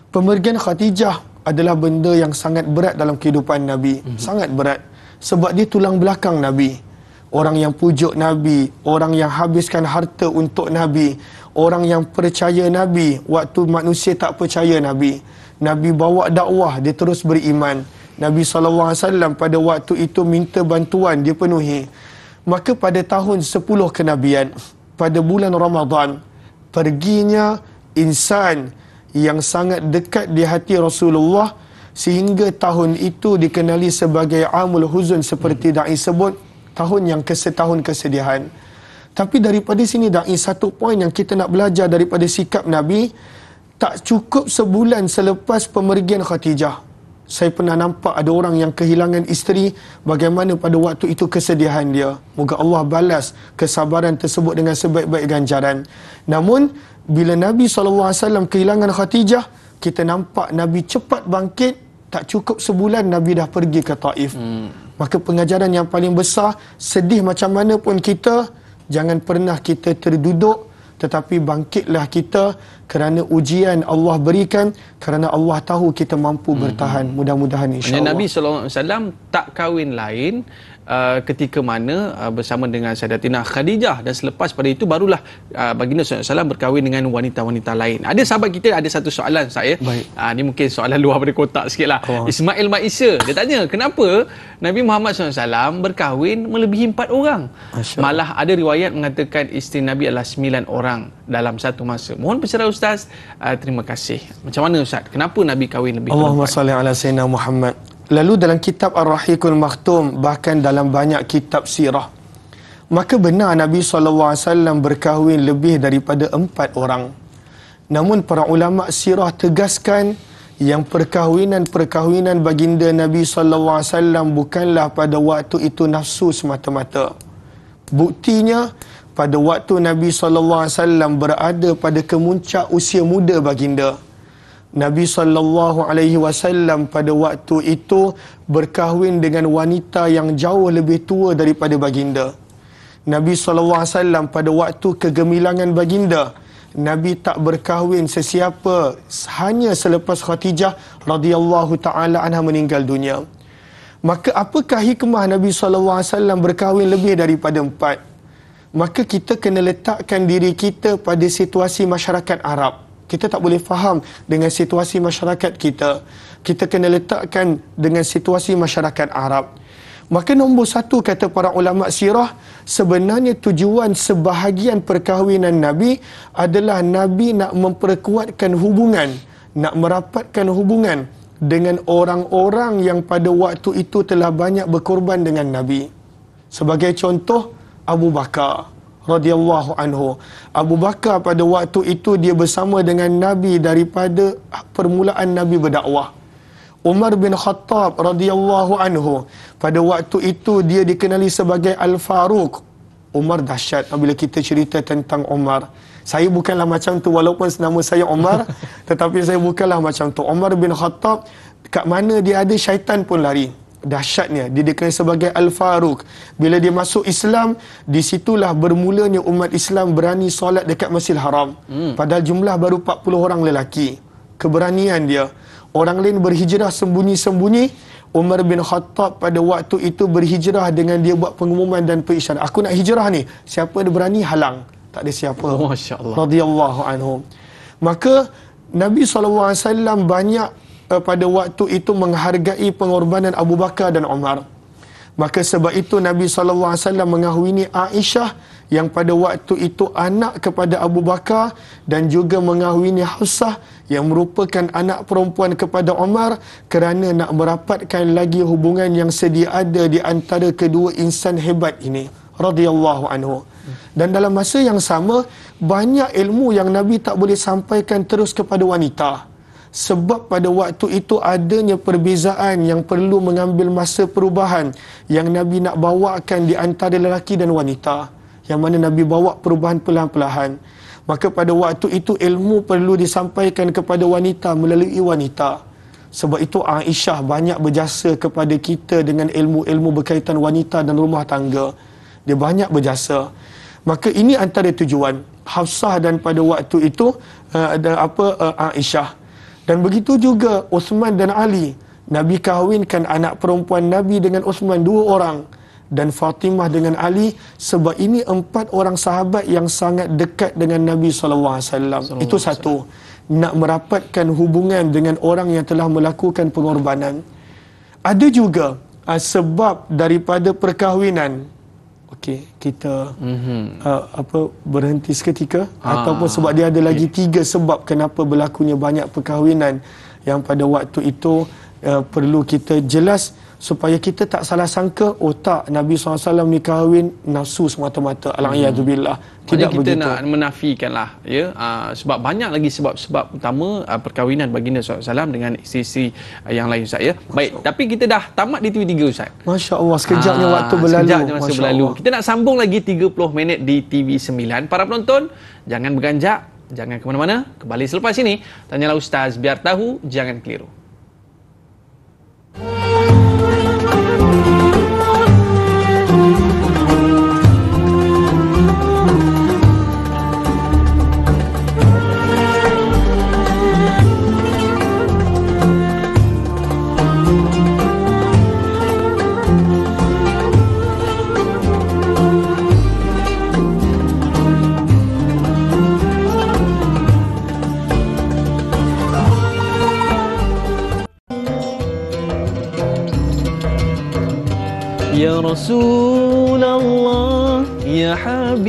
Pemergian Khadijah adalah benda yang sangat berat dalam kehidupan Nabi. Sangat berat. Sebab dia tulang belakang Nabi. Orang yang pujuk Nabi, orang yang habiskan harta untuk Nabi, orang yang percaya Nabi waktu manusia tak percaya Nabi. Nabi bawa dakwah, dia terus beriman. Nabi SAW pada waktu itu minta bantuan, dia penuhi. Maka pada tahun 10 kenabian, pada bulan Ramadan, perginya insan yang sangat dekat di hati Rasulullah, sehingga tahun itu dikenali sebagai Amul Huzun, seperti Da'i sebut, tahun yang setahun kesedihan. Tapi daripada sini Da'i, satu poin yang kita nak belajar daripada sikap Nabi, tak cukup sebulan selepas pemergian Khadijah, saya pernah nampak ada orang yang kehilangan isteri, bagaimana pada waktu itu kesedihan dia. Moga Allah balas kesabaran tersebut dengan sebaik-baik ganjaran. Namun bila Nabi SAW kehilangan Khadijah, kita nampak Nabi cepat bangkit. Tak cukup sebulan Nabi dah pergi ke Taif. Maka pengajaran yang paling besar, sedih macam mana pun kita, jangan pernah kita terduduk, tetapi bangkitlah kita, kerana ujian Allah berikan, kerana Allah tahu kita mampu bertahan. Mudah-mudahan insya-Allah. Nabi SAW tak kahwin lain ketika mana bersama dengan Sayyidatina Khadijah, dan selepas pada itu barulah baginda SAW berkahwin dengan wanita-wanita lain. Ada sahabat kita ada satu soalan saya. Ni mungkin soalan luar pada kotak sikitlah. Ismail Maisa, dia tanya kenapa Nabi Muhammad SAW berkahwin melebihi 4 orang. Malah ada riwayat mengatakan isteri Nabi adalah 9 orang dalam satu masa. Mohon pencerahan Ustaz. Terima kasih. Macam mana Ustaz? Kenapa Nabi kahwin lebih? Allahumma salli ala Sayyidina Muhammad. Lalu dalam kitab Ar-Rahiqul Makhtum, bahkan dalam banyak kitab sirah, maka benar Nabi SAW berkahwin lebih daripada 4 orang. Namun para ulama sirah tegaskan yang perkahwinan baginda Nabi SAW bukanlah pada waktu itu nafsu semata-mata. Buktinya pada waktu Nabi SAW berada pada kemuncak usia muda baginda, Nabi SAW pada waktu itu berkahwin dengan wanita yang jauh lebih tua daripada baginda. Nabi SAW pada waktu kegemilangan baginda, Nabi tak berkahwin sesiapa hanya selepas Khadijah radhiyallahu ta'ala anha meninggal dunia. Maka apakah hikmah Nabi SAW berkahwin lebih daripada 4? Maka kita kena letakkan diri kita pada situasi masyarakat Arab. Kita tak boleh faham dengan situasi masyarakat kita. Kita kena letakkan dengan situasi masyarakat Arab. Maka nombor satu, kata para ulama sirah, sebenarnya tujuan sebahagian perkahwinan Nabi adalah Nabi nak memperkuatkan hubungan nak merapatkan hubungan dengan orang-orang yang pada waktu itu telah banyak berkorban dengan Nabi. Sebagai contoh, Abu Bakar radhiyallahu anhu. Abu Bakar pada waktu itu dia bersama dengan Nabi daripada permulaan Nabi berdakwah. Umar bin Khattab radhiyallahu anhu, pada waktu itu dia dikenali sebagai Al-Faruq. Umar dahsyat bila kita cerita tentang Umar. Saya bukanlah macam tu, walaupun nama saya Umar tetapi saya bukanlah macam tu. Umar bin Khattab, kat mana dia ada syaitan pun lari. Dahsyatnya, dia dikenali sebagai Al-Faruq. Bila dia masuk Islam, di situlah bermulanya umat Islam berani solat dekat Masjidil Haram. Padahal jumlah baru 40 orang lelaki. Keberanian dia. Orang lain berhijrah sembunyi-sembunyi. Umar bin Khattab pada waktu itu berhijrah dengan dia buat pengumuman dan pengisyarat. Aku nak hijrah ni. Siapa ada berani halang? Tak ada siapa. Masya Allah. Radhiyallahu anhu. Maka Nabi SAW banyak pada waktu itu menghargai pengorbanan Abu Bakar dan Umar. Maka sebab itu Nabi SAW mengahwini Aisyah yang pada waktu itu anak kepada Abu Bakar, dan juga mengahwini Hafsah yang merupakan anak perempuan kepada Umar, kerana nak merapatkan lagi hubungan yang sedia ada di antara kedua insan hebat ini radhiyallahu anhu. Dan dalam masa yang sama, banyak ilmu yang Nabi tak boleh sampaikan terus kepada wanita, sebab pada waktu itu adanya perbezaan yang perlu mengambil masa perubahan yang Nabi nak bawakan di antara lelaki dan wanita, yang mana Nabi bawa perubahan perlahan-lahan. Maka pada waktu itu ilmu perlu disampaikan kepada wanita melalui wanita. Sebab itu Aisyah banyak berjasa kepada kita dengan ilmu-ilmu berkaitan wanita dan rumah tangga. Dia banyak berjasa. Maka ini antara tujuan Hafsah dan pada waktu itu Aisyah. Dan begitu juga Uthman dan Ali. Nabi kahwinkan anak perempuan Nabi dengan Uthman, 2 orang. Dan Fatimah dengan Ali, sebab ini 4 orang sahabat yang sangat dekat dengan Nabi SAW. Itu satu. Nak merapatkan hubungan dengan orang yang telah melakukan pengorbanan. Ada juga sebab daripada perkahwinan. Okey, kita berhenti seketika, ataupun sebab dia ada lagi 3 sebab kenapa berlakunya banyak perkahwinan yang pada waktu itu perlu kita jelas supaya kita tak salah sangka, oh tak, Nabi SAW ni kahwin nafsu semata-mata. Al-a'yadzubillah. Tidak kita begitu. nak menafikanlah, ya. Sebab banyak lagi sebab-sebab utama perkahwinan baginda SAW dengan isteri yang lain, Ustaz, ya. Baik, tapi kita dah tamat di TV3, Ustaz. Masya Allah, sekejapnya waktu berlalu. Sekejapnya masa berlalu. Kita nak sambung lagi 30 minit di TV9. Para penonton, jangan berganjak, jangan ke mana-mana. Kembali selepas ini, tanyalah Ustaz, biar tahu, jangan keliru. Ya Rasulullah, Ya Habiballah,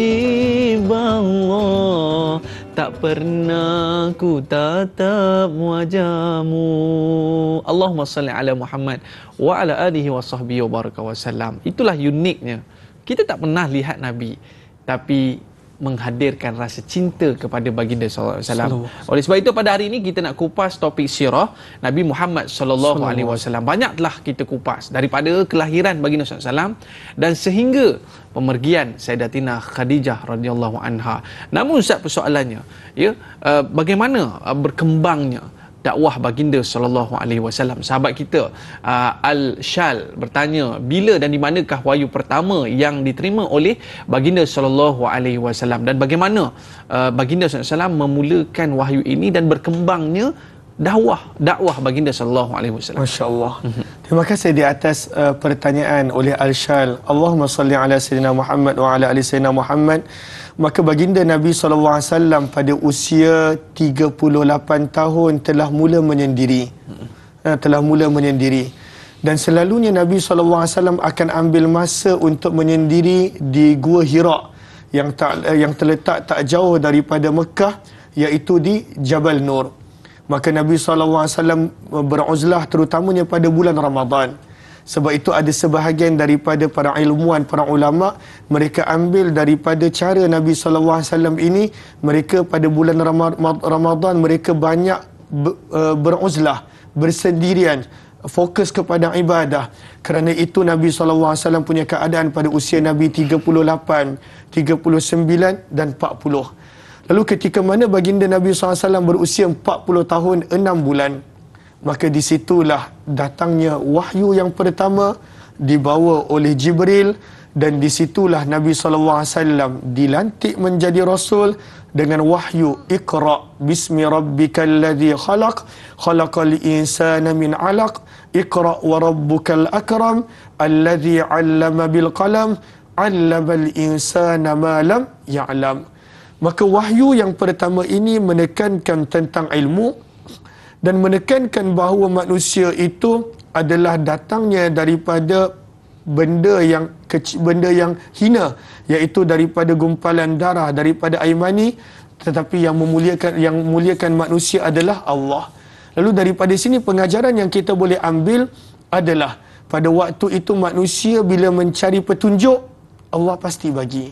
tak pernah ku tatap wajahmu. Allahumma salli ala Muhammad wa ala alihi wa sahbihi wa baraka wa sallam. Itulah uniknya. Kita tak pernah lihat Nabi, tapi menghadirkan rasa cinta kepada baginda sallallahu alaihi wasallam. Oleh sebab itu pada hari ini kita nak kupas topik sirah Nabi Muhammad sallallahu alaihi wasallam. Banyaklah kita kupas daripada kelahiran baginda sallallahu alaihi wasallam dan sehingga pemergian Sayyidatina Khadijah radhiyallahu anha. Namun Ustaz, persoalannya, ya, bagaimana berkembangnya dakwah baginda sallallahu alaihi wasallam? Sahabat kita Al-Shal bertanya, bila dan di manakah wahyu pertama yang diterima oleh baginda sallallahu alaihi wasallam, dan bagaimana baginda sallallahu alaihi wasallam memulakan wahyu ini dan berkembangnya dakwah baginda sallallahu alaihi wasallam? Masya-Allah. Terima kasih di atas pertanyaan oleh Al-Shal. Allahumma salli ala sayyidina Muhammad wa ala ali sayyidina Muhammad. Maka baginda Nabi SAW pada usia 38 tahun telah mula menyendiri. Telah mula menyendiri. Dan selalunya Nabi SAW akan ambil masa untuk menyendiri di Gua Hira yang terletak tak jauh daripada Mekah, iaitu di Jabal Nur. Maka Nabi SAW beruzlah terutamanya pada bulan Ramadan. Sebab itu ada sebahagian daripada para ilmuwan, para ulama, mereka ambil daripada cara Nabi SAW ini, mereka pada bulan Ramadan mereka banyak beruzlah, bersendirian, fokus kepada ibadah. Kerana itu Nabi SAW punya keadaan pada usia Nabi 38, 39 dan 40. Lalu ketika mana baginda Nabi SAW berusia 40 tahun 6 bulan, maka disitulah datangnya wahyu yang pertama dibawa oleh Jibril, dan disitulah Nabi SAW dilantik menjadi Rasul dengan wahyu Iqra bismi rabbikal ladzi khalaq khalaqal insana min 'alaq Iqra wa rabbukal akram alladzi 'allama bil qalam 'allamal insana ma lam ya'lam. Maka wahyu yang pertama ini menekankan tentang ilmu dan menekankan bahawa manusia itu adalah datangnya daripada benda yang kecil, benda yang hina, iaitu daripada gumpalan darah, daripada air mani, tetapi yang memuliakan manusia adalah Allah. Lalu daripada sini pengajaran yang kita boleh ambil adalah pada waktu itu manusia bila mencari petunjuk, Allah pasti bagi.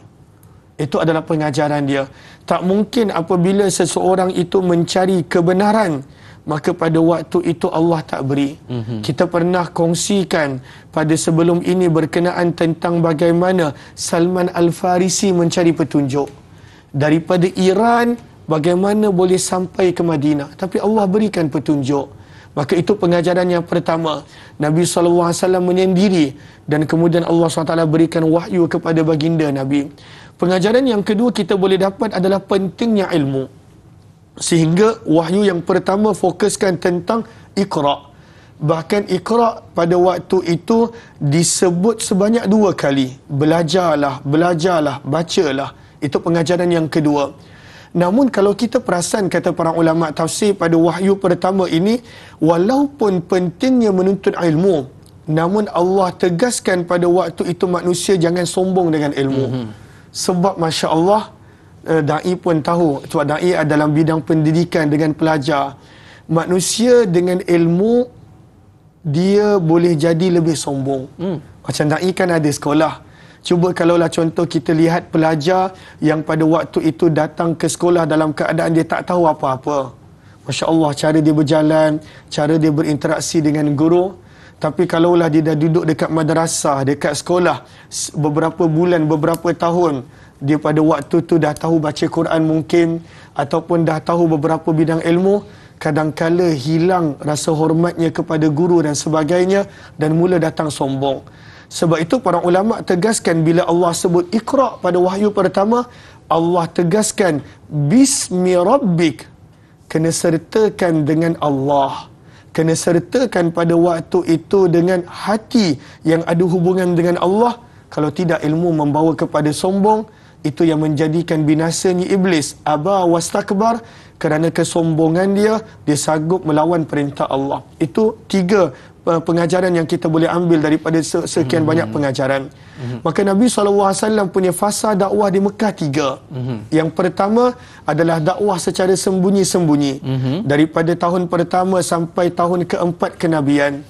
Itu adalah pengajaran dia. Tak mungkin apabila seseorang itu mencari kebenaran, maka pada waktu itu Allah tak beri. Kita pernah kongsikan pada sebelum ini berkenaan tentang bagaimana Salman Al-Farisi mencari petunjuk. Daripada Iran, bagaimana boleh sampai ke Madinah. Tapi Allah berikan petunjuk. Maka itu pengajaran yang pertama. Nabi SAW menyendiri dan kemudian Allah SWT berikan wahyu kepada baginda Nabi. Pengajaran yang kedua kita boleh dapat adalah pentingnya ilmu. Sehingga wahyu yang pertama fokuskan tentang Iqra. Bahkan Iqra pada waktu itu disebut sebanyak 2 kali. Belajarlah, belajarlah, bacalah. Itu pengajaran yang kedua. Namun kalau kita perasan kata para ulama tafsir pada wahyu pertama ini, walaupun pentingnya menuntut ilmu, namun Allah tegaskan pada waktu itu manusia jangan sombong dengan ilmu. Sebab Masya Allah, da'i pun tahu, sebab da'i dalam bidang pendidikan dengan pelajar, manusia dengan ilmu dia boleh jadi lebih sombong. Macam da'i kan ada sekolah. Cuba kalaulah contoh kita lihat pelajar yang pada waktu itu datang ke sekolah dalam keadaan dia tak tahu apa-apa. Masya Allah, cara dia berjalan, cara dia berinteraksi dengan guru. Tapi kalaulah dia dah duduk dekat madrasah, dekat sekolah beberapa bulan, beberapa tahun, dia pada waktu tu dah tahu baca Quran mungkin, ataupun dah tahu beberapa bidang ilmu, kadang-kala hilang rasa hormatnya kepada guru dan sebagainya, dan mula datang sombong. Sebab itu para ulama tegaskan bila Allah sebut Iqra pada wahyu pertama, Allah tegaskan bismi rabbik, kena sertakan dengan Allah, kena sertakan pada waktu itu dengan hati yang ada hubungan dengan Allah. Kalau tidak, ilmu membawa kepada sombong. Itu yang menjadikan binasanya iblis. Aba wastakbar, kerana kesombongan dia sanggup melawan perintah Allah. Itu 3 pengajaran yang kita boleh ambil daripada sekian banyak pengajaran. Maka Nabi SAW punya fasa dakwah di Mekah 3. Yang pertama adalah dakwah secara sembunyi-sembunyi. Daripada tahun pertama sampai tahun keempat kenabian.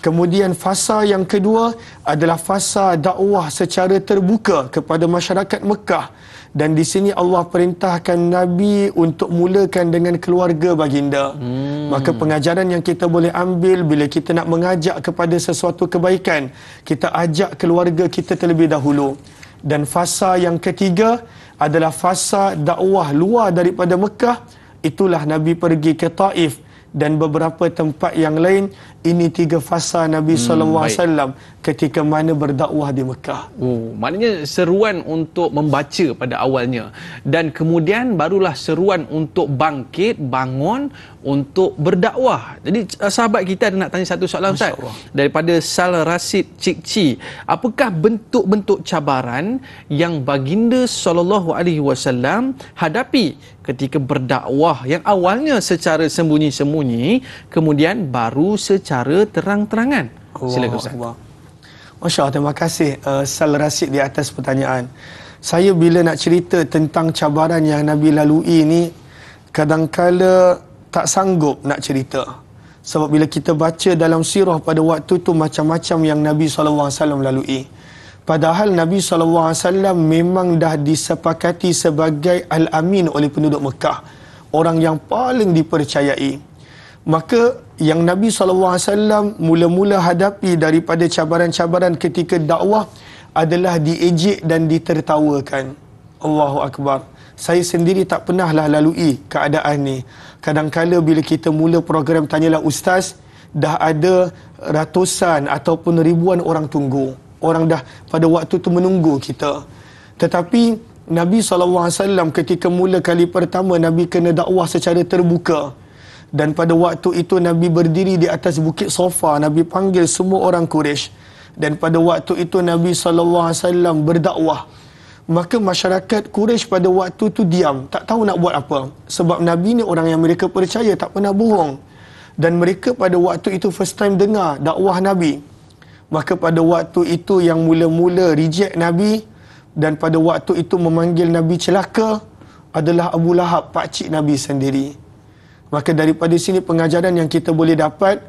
Kemudian fasa yang kedua adalah fasa dakwah secara terbuka kepada masyarakat Mekah. Dan di sini Allah perintahkan Nabi untuk mulakan dengan keluarga baginda. Maka pengajaran yang kita boleh ambil bila kita nak mengajak kepada sesuatu kebaikan, kita ajak keluarga kita terlebih dahulu. Dan fasa yang ketiga adalah fasa dakwah luar daripada Mekah. Itulah Nabi pergi ke Taif dan beberapa tempat yang lain. Ini 3 fasa Nabi SAW ketika mana berdakwah di Mekah. Maknanya seruan untuk membaca pada awalnya, dan kemudian barulah seruan untuk bangkit, bangun untuk berdakwah. Jadi sahabat kita ada nak tanya satu soalan, Ustaz, daripada Sal Rasid Cikci. Apakah bentuk-bentuk cabaran yang baginda SAW hadapi ketika berdakwah, yang awalnya secara sembunyi-sembunyi, kemudian baru secara terang-terangan? Silakan, Ustaz. Masya Allah, terima kasih Sal Rasid di atas pertanyaan. Saya bila nak cerita tentang cabaran yang Nabi lalui ini, kadangkala tak sanggup nak cerita. Sebab bila kita baca dalam sirah pada waktu tu macam-macam yang Nabi SAW lalui. Padahal Nabi SAW memang dah disepakati sebagai Al-Amin oleh penduduk Mekah. Orang yang paling dipercayai. Maka yang Nabi SAW mula-mula hadapi daripada cabaran-cabaran ketika dakwah adalah diejek dan ditertawakan. Allahu Akbar. Saya sendiri tak pernahlah lalui keadaan ni. Kadang-kala bila kita mula program Tanyalah Ustaz, dah ada ratusan ataupun ribuan orang tunggu. Orang dah pada waktu tu menunggu kita. Tetapi Nabi SAW ketika mula kali pertama Nabi kena dakwah secara terbuka. Dan pada waktu itu Nabi berdiri di atas Bukit Safa. Nabi panggil semua orang Quraisy. Dan pada waktu itu Nabi SAW berdakwah. Maka masyarakat Quraisy pada waktu tu diam, tak tahu nak buat apa. Sebab Nabi ni orang yang mereka percaya, tak pernah bohong. Dan mereka pada waktu itu first time dengar dakwah Nabi. Maka pada waktu itu yang mula-mula reject Nabi dan pada waktu itu memanggil Nabi celaka adalah Abu Lahab, pakcik Nabi sendiri. Maka daripada sini pengajaran yang kita boleh dapat,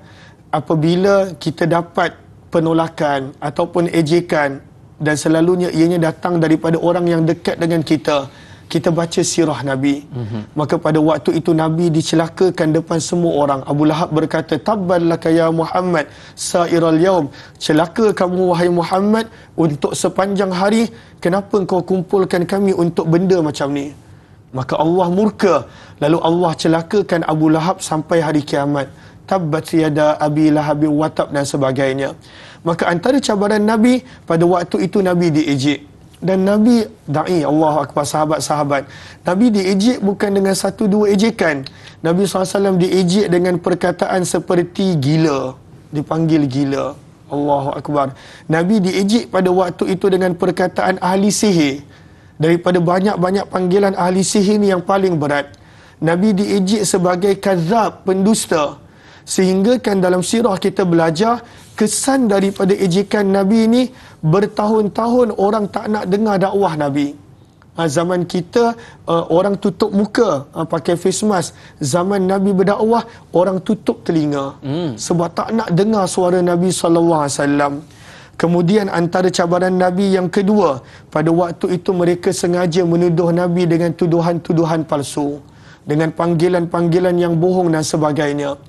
apabila kita dapat penolakan ataupun ejekan dan selalunya ianya datang daripada orang yang dekat dengan kita, kita baca sirah Nabi. Maka pada waktu itu Nabi dicelakakan depan semua orang. Abu Lahab berkata, tabban laka ya Muhammad sa'iral yaum. Celaka kamu wahai Muhammad untuk sepanjang hari. Kenapa engkau kumpulkan kami untuk benda macam ni? Maka Allah murka. Lalu Allah celakakan Abu Lahab sampai hari kiamat. Tabbat yada abi lahabi watab dan sebagainya. Maka antara cabaran Nabi, pada waktu itu Nabi diejek. Dan Nabi da'i, Allahu Akbar, sahabat-sahabat. Nabi diejek bukan dengan satu dua ejekan. Nabi SAW diejek dengan perkataan seperti gila. Dipanggil gila. Allahu Akbar. Nabi diejek pada waktu itu dengan perkataan ahli sihir. Daripada banyak-banyak panggilan ahli sihir ni yang paling berat. Nabi diejek sebagai kazab, pendusta. Sehingga kan dalam sirah kita belajar kesan daripada ejekan Nabi ini bertahun-tahun orang tak nak dengar dakwah Nabi. Zaman kita orang tutup muka pakai face mask. Zaman Nabi berdakwah orang tutup telinga sebab tak nak dengar suara Nabi SAW. Kemudian antara cabaran Nabi yang kedua, pada waktu itu mereka sengaja menuduh Nabi dengan tuduhan-tuduhan palsu, dengan panggilan-panggilan yang bohong dan sebagainya.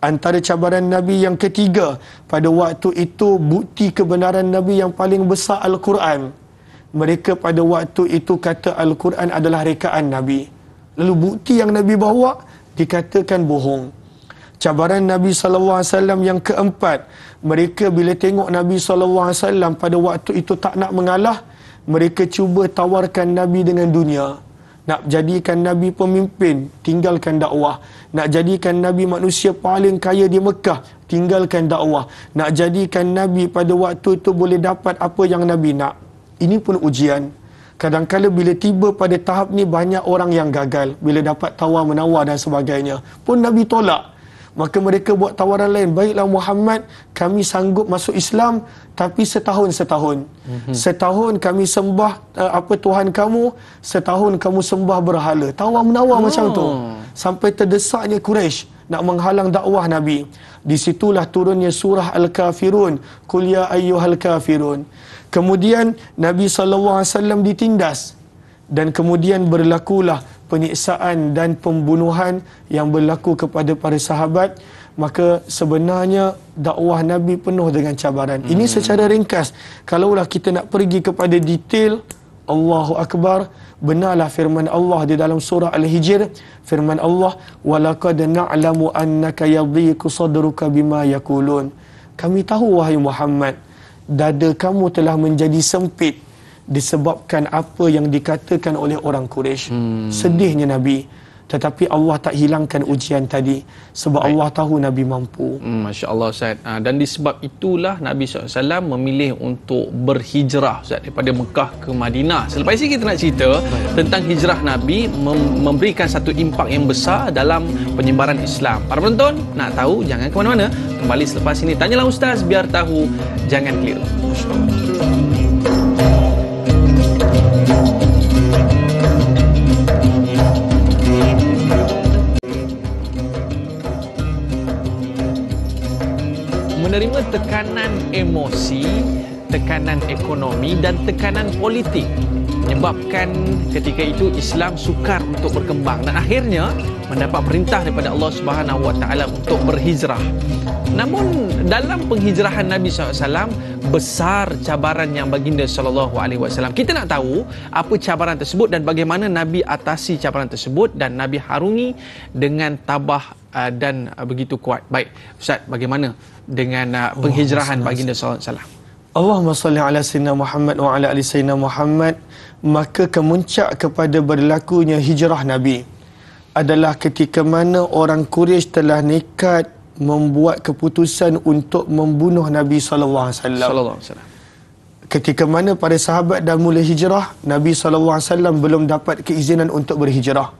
Antara cabaran Nabi yang ketiga, pada waktu itu bukti kebenaran Nabi yang paling besar Al-Quran. Mereka pada waktu itu kata Al-Quran adalah rekaan Nabi. Lalu bukti yang Nabi bawa dikatakan bohong. Cabaran Nabi SAW yang keempat, mereka bila tengok Nabi SAW pada waktu itu tak nak mengalah, mereka cuba tawarkan Nabi dengan dunia. Nak jadikan Nabi pemimpin, tinggalkan dakwah. Nak jadikan Nabi manusia paling kaya di Mekah, tinggalkan dakwah. Nak jadikan Nabi pada waktu itu boleh dapat apa yang Nabi nak. Ini pun ujian. Kadang-kadang bila tiba pada tahap ni, banyak orang yang gagal. Bila dapat tawar-menawar dan sebagainya, pun Nabi tolak. Maka mereka buat tawaran lain. Baiklah Muhammad, kami sanggup masuk Islam, tapi setahun-setahun. Setahun kami sembah Tuhan kamu, setahun kamu sembah berhala. Tawar-menawar macam tu. Sampai terdesaknya Quraisy nak menghalang dakwah Nabi. Di situlah turunnya surah Al-Kafirun. Qul ya ayyuhal kafirun. Kemudian Nabi SAW ditindas. Dan kemudian berlakulah penyiksaan dan pembunuhan yang berlaku kepada para sahabat. Maka sebenarnya dakwah Nabi penuh dengan cabaran. Ini secara ringkas. Kalaulah kita nak pergi kepada detail, Allahu Akbar, benarlah firman Allah di dalam surah Al-Hijr. Firman Allah, walaqad na'lamu annaka yadhiqu sadruka bima yaqulun. Kami tahu wahai Muhammad, dada kamu telah menjadi sempit disebabkan apa yang dikatakan oleh orang Quraisy. Sedihnya Nabi, tetapi Allah tak hilangkan ujian tadi sebab Allah tahu Nabi mampu. Masya Allah Ustaz. Dan disebab itulah Nabi SAW memilih untuk berhijrah Ustaz, daripada Mekah ke Madinah. Selepas ini kita nak cerita tentang hijrah Nabi memberikan satu impak yang besar dalam penyebaran Islam. Para penonton nak tahu, jangan ke mana-mana. Kembali selepas ini Tanyalah Ustaz, biar tahu jangan keliru. Masya Allah. tekanan emosi, tekanan ekonomi dan tekanan politik menyebabkan ketika itu Islam sukar untuk berkembang dan akhirnya mendapat perintah daripada Allah Subhanahu Wa Taala untuk berhijrah. Namun dalam penghijrahan Nabi SAW besar cabaran yang baginda SAW. Kita nak tahu apa cabaran tersebut dan bagaimana Nabi atasi cabaran tersebut dan Nabi harungi dengan tabah dan begitu kuat. Baik, Ustaz, bagaimana dengan penghijrahan baginda SAW? Allahumma salli ala sayyidina Muhammad wa ala ali sayyidina Muhammad. Maka kemuncak kepada berlakunya hijrah Nabi adalah ketika mana orang Quraisy telah nekat membuat keputusan untuk membunuh Nabi sallallahu alaihi wasallam. Ketika mana para sahabat dah mula hijrah, Nabi sallallahu alaihi wasallam belum dapat keizinan untuk berhijrah.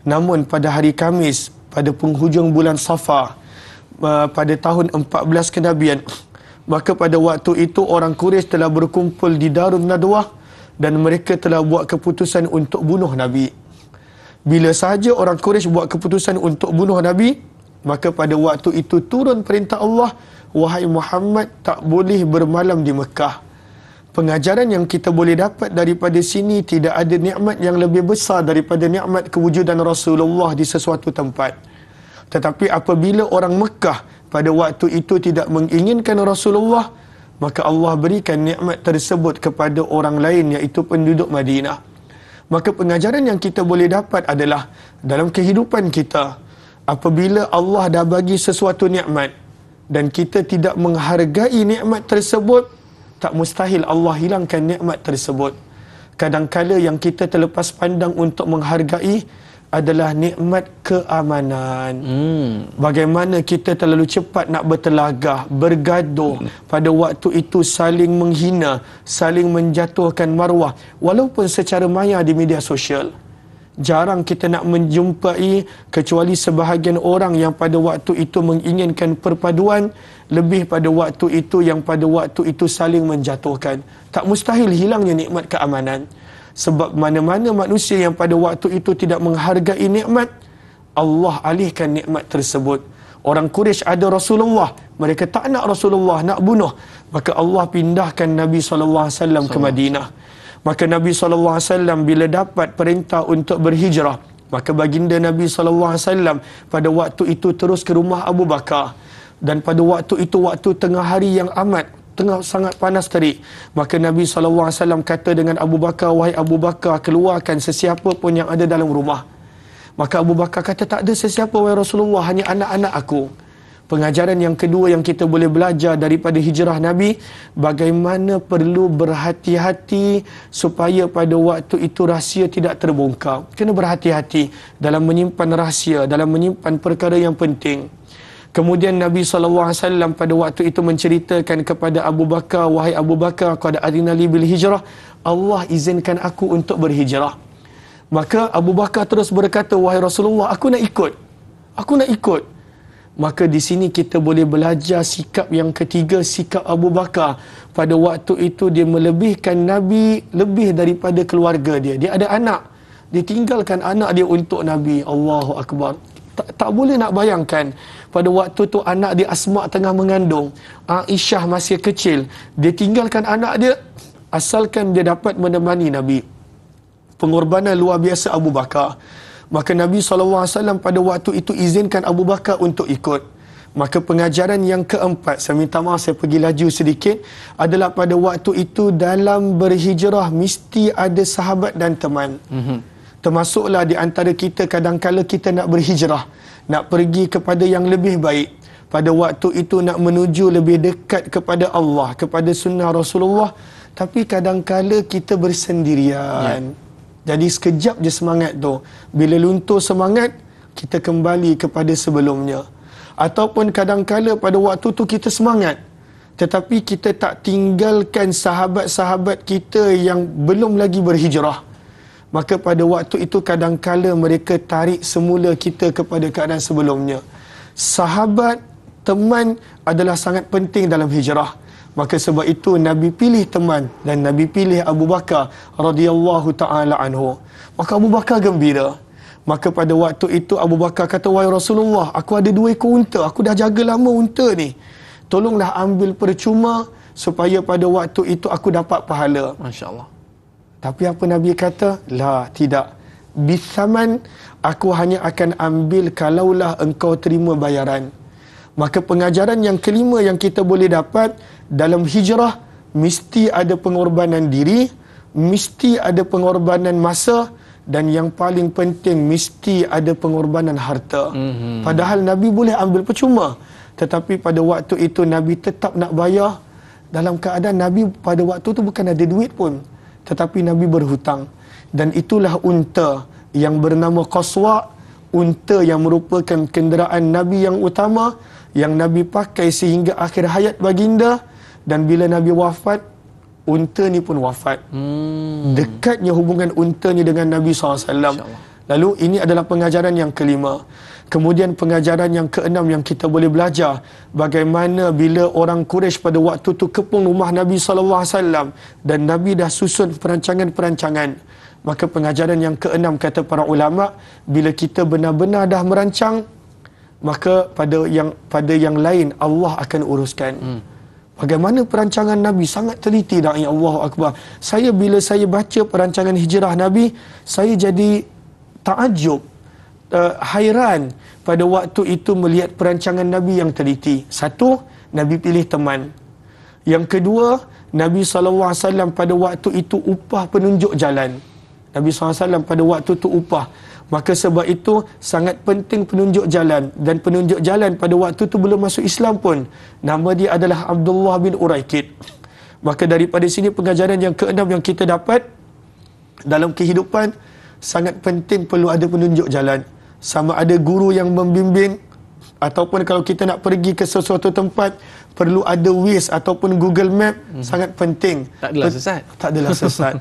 Namun pada hari Khamis pada penghujung bulan Safar pada tahun 14 kenabian, maka pada waktu itu orang Quraisy telah berkumpul di Darun Nadwah dan mereka telah buat keputusan untuk bunuh Nabi. Bila sahaja orang Quraisy buat keputusan untuk bunuh Nabi, maka pada waktu itu turun perintah Allah, wahai Muhammad, tak boleh bermalam di Mekah. Pengajaran yang kita boleh dapat daripada sini, tidak ada nikmat yang lebih besar daripada nikmat kewujudan Rasulullah di sesuatu tempat. Tetapi apabila orang Mekah pada waktu itu tidak menginginkan Rasulullah, maka Allah berikan nikmat tersebut kepada orang lain, iaitu penduduk Madinah. Maka pengajaran yang kita boleh dapat adalah dalam kehidupan kita, apabila Allah dah bagi sesuatu nikmat dan kita tidak menghargai nikmat tersebut, tak mustahil Allah hilangkan nikmat tersebut. Kadangkala yang kita terlepas pandang untuk menghargai adalah nikmat keamanan. Bagaimana kita terlalu cepat nak bertelagah, bergaduh, pada waktu itu saling menghina, saling menjatuhkan maruah, walaupun secara maya di media sosial. Jarang kita nak menjumpai kecuali sebahagian orang yang pada waktu itu menginginkan perpaduan, lebih pada waktu itu yang pada waktu itu saling menjatuhkan. Tak mustahil hilangnya nikmat keamanan. Sebab mana-mana manusia yang pada waktu itu tidak menghargai nikmat, Allah alihkan nikmat tersebut. Orang Quraisy ada Rasulullah, mereka tak nak Rasulullah, nak bunuh. Maka Allah pindahkan Nabi SAW ke Madinah. Maka Nabi SAW bila dapat perintah untuk berhijrah, maka baginda Nabi SAW pada waktu itu terus ke rumah Abu Bakar. Dan pada waktu itu, waktu tengah hari yang tengah sangat panas terik, maka Nabi SAW kata dengan Abu Bakar, wahai Abu Bakar, keluarkan sesiapa pun yang ada dalam rumah. Maka Abu Bakar kata, tak ada sesiapa wahai Rasulullah, hanya anak-anak aku. Pengajaran yang kedua yang kita boleh belajar daripada hijrah Nabi, bagaimana perlu berhati-hati supaya pada waktu itu rahsia tidak terbongkar. Kena berhati-hati dalam menyimpan rahsia, dalam menyimpan perkara yang penting. Kemudian Nabi SAW pada waktu itu menceritakan kepada Abu Bakar, wahai Abu Bakar, qad adina li bil hijrah, Allah izinkan aku untuk berhijrah. Maka Abu Bakar terus berkata, wahai Rasulullah, aku nak ikut. Maka di sini kita boleh belajar sikap yang ketiga, sikap Abu Bakar. Pada waktu itu dia melebihkan Nabi lebih daripada keluarga dia. Dia ada anak, dia tinggalkan anak dia untuk Nabi. Allahu Akbar. Tak boleh nak bayangkan, pada waktu tu anak dia Asma tengah mengandung, Aisyah masih kecil, dia tinggalkan anak dia asalkan dia dapat menemani Nabi. Pengorbanan luar biasa Abu Bakar. Maka Nabi SAW pada waktu itu izinkan Abu Bakar untuk ikut. Maka pengajaran yang keempat, saya minta maaf saya pergi laju sedikit, adalah pada waktu itu dalam berhijrah mesti ada sahabat dan teman. Termasuklah di antara kita, kadang-kala kita nak berhijrah, nak pergi kepada yang lebih baik. Pada waktu itu nak menuju lebih dekat kepada Allah, kepada sunnah Rasulullah. Tapi kadang-kala kita bersendirian. Jadi sekejap je semangat tu. Bila luntur semangat, kita kembali kepada sebelumnya. Ataupun kadang-kala pada waktu tu kita semangat, tetapi kita tak tinggalkan sahabat-sahabat kita yang belum lagi berhijrah. Maka pada waktu itu kadang-kala mereka tarik semula kita kepada keadaan sebelumnya. Sahabat, teman adalah sangat penting dalam hijrah. Maka sebab itu Nabi pilih teman dan Nabi pilih Abu Bakar radhiyallahu taala anhu. Maka Abu Bakar gembira. Maka pada waktu itu Abu Bakar kata, wahai Rasulullah, aku ada 2 ekor unta, aku dah jaga lama unta ni. tolonglah ambil percuma supaya pada waktu itu aku dapat pahala. Masya Allah. Tapi apa Nabi kata? La, tidak. Bisaman, aku hanya akan ambil kalaulah engkau terima bayaran. Maka pengajaran yang kelima yang kita boleh dapat dalam hijrah, mesti ada pengorbanan diri, mesti ada pengorbanan masa, dan yang paling penting mesti ada pengorbanan harta. Padahal Nabi boleh ambil percuma, tetapi pada waktu itu Nabi tetap nak bayar. Dalam keadaan Nabi pada waktu itu bukan ada duit pun, tetapi Nabi berhutang. Dan itulah unta yang bernama Qaswa, unta yang merupakan kenderaan Nabi yang utama, yang Nabi pakai sehingga akhir hayat baginda. Dan bila Nabi wafat, unta ni pun wafat. Dekatnya hubungan unta ni dengan Nabi SAW. Lalu ini adalah pengajaran yang kelima. Kemudian pengajaran yang keenam yang kita boleh belajar, bagaimana bila orang Quraisy pada waktu tu kepung rumah Nabi SAW dan Nabi dah susun perancangan-perancangan. Maka pengajaran yang keenam kata para ulama, bila kita benar-benar dah merancang, maka pada yang lain Allah akan uruskan. Bagaimana perancangan Nabi sangat teliti dah, ya Allahu Akbar. Bila saya baca perancangan hijrah Nabi, saya jadi takjub, hairan pada waktu itu melihat perancangan Nabi yang teliti. Satu, Nabi pilih teman. Yang kedua, Nabi SAW pada waktu itu upah penunjuk jalan. Nabi SAW pada waktu itu upah. Maka sebab itu sangat penting penunjuk jalan. Dan penunjuk jalan pada waktu itu belum masuk Islam pun, nama dia adalah Abdullah bin Uraikid. Maka daripada sini pengajaran yang keenam yang kita dapat dalam kehidupan, sangat penting perlu ada penunjuk jalan. Sama ada guru yang membimbing, ataupun kalau kita nak pergi ke sesuatu tempat, perlu ada Waze ataupun Google Map. Sangat penting. Tak adalah sesat. Tak adalah sesat.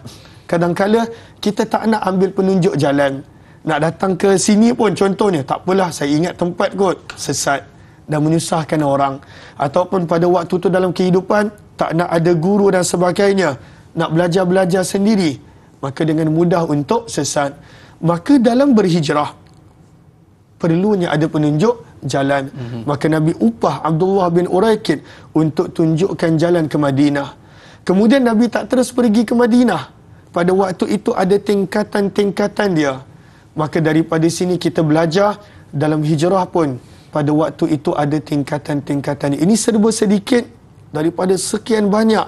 Kadang-kala kita tak nak ambil penunjuk jalan. Nak datang ke sini pun contohnya, tak apalah, saya ingat tempat kot. Sesat dan menyusahkan orang. Ataupun pada waktu tu dalam kehidupan, tak nak ada guru dan sebagainya, nak belajar-belajar sendiri, maka dengan mudah untuk sesat. Maka dalam berhijrah, perlunya ada penunjuk jalan. Maka Nabi upah Abdullah bin Uraikid untuk tunjukkan jalan ke Madinah. Kemudian Nabi tak terus pergi ke Madinah. Pada waktu itu ada tingkatan-tingkatan dia. Maka daripada sini kita belajar dalam hijrah pun pada waktu itu ada tingkatan-tingkatan. Ini serba sedikit daripada sekian banyak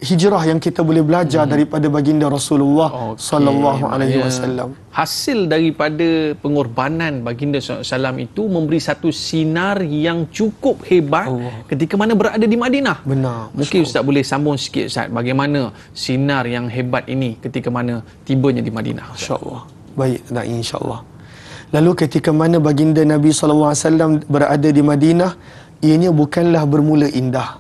hijrah yang kita boleh belajar daripada baginda Rasulullah sallallahu alaihi wasallam. Hasil daripada pengorbanan baginda SAW itu memberi satu sinar yang cukup hebat ketika mana berada di Madinah. Benar. Mungkin Ustaz boleh sambung sikit Ustaz, bagaimana sinar yang hebat ini ketika mana tibanya di Madinah. Insya-Allah. Baik, nak insya-Allah. Lalu ketika mana baginda Nabi SAW berada di Madinah, ianya bukanlah bermula indah.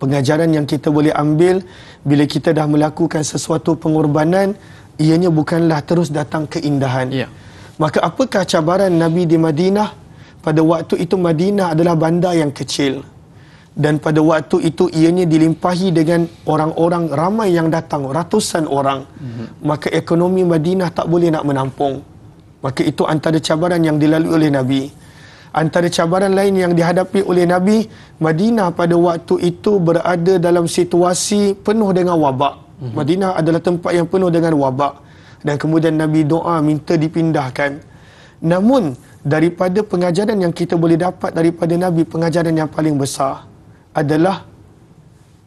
Pengajaran yang kita boleh ambil bila kita dah melakukan sesuatu pengorbanan, ianya bukanlah terus datang keindahan. Maka apakah cabaran Nabi di Madinah? Pada waktu itu Madinah adalah bandar yang kecil. Dan pada waktu itu ianya dilimpahi dengan orang-orang ramai yang datang, ratusan orang. Maka ekonomi Madinah tak boleh nak menampung. Maka itu antara cabaran yang dilalui oleh Nabi. Antara cabaran lain yang dihadapi oleh Nabi, Madinah pada waktu itu berada dalam situasi penuh dengan wabak. Madinah adalah tempat yang penuh dengan wabak. Dan kemudian Nabi doa minta dipindahkan. Namun daripada pengajaran yang kita boleh dapat daripada Nabi, pengajaran yang paling besar adalah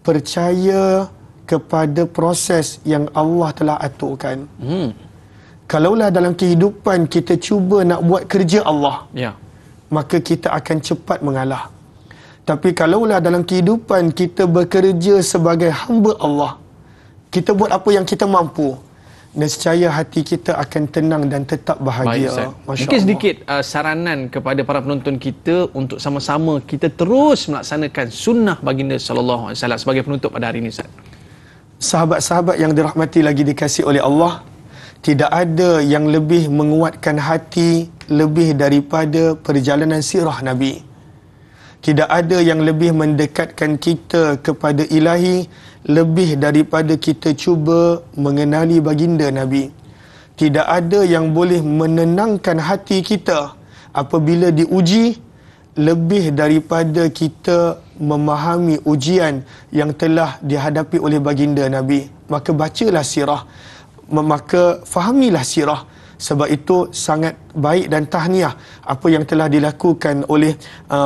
percaya kepada proses yang Allah telah aturkan. Kalaulah dalam kehidupan kita cuba nak buat kerja Allah, maka kita akan cepat mengalah. Tapi kalaulah dalam kehidupan kita bekerja sebagai hamba Allah, kita buat apa yang kita mampu, nescaya hati kita akan tenang dan tetap bahagia. Mungkin sedikit saranan kepada para penonton kita untuk sama-sama kita terus melaksanakan sunnah baginda sallallahu alaihi wasallam sebagai penutup pada hari ini, Ustaz. Sahabat-sahabat yang dirahmati lagi dikasihi oleh Allah, tidak ada yang lebih menguatkan hati lebih daripada perjalanan sirah Nabi. Tidak ada yang lebih mendekatkan kita kepada Ilahi lebih daripada kita cuba mengenali baginda Nabi. Tidak ada yang boleh menenangkan hati kita apabila diuji lebih daripada kita memahami ujian yang telah dihadapi oleh baginda Nabi, maka bacalah sirah, maka fahamilah sirah. Sebab itu sangat baik dan tahniah apa yang telah dilakukan oleh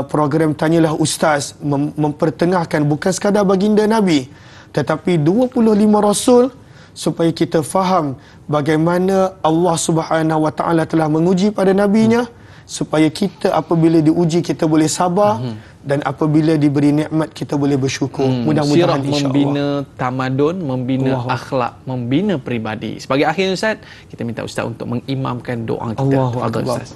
program Tanyalah Ustaz, mempertengahkan bukan sekadar baginda Nabi tetapi 25 rasul, supaya kita faham bagaimana Allah Subhanahu Wa Taala telah menguji pada nabinya, supaya kita apabila diuji kita boleh sabar, dan apabila diberi nikmat kita boleh bersyukur. Mudah-mudahan insya-Allah membina tamadun, membina akhlak, membina peribadi. Sebagai akhir Ustaz, kita minta Ustaz untuk mengimamkan doa kita. Fadhil Ustaz.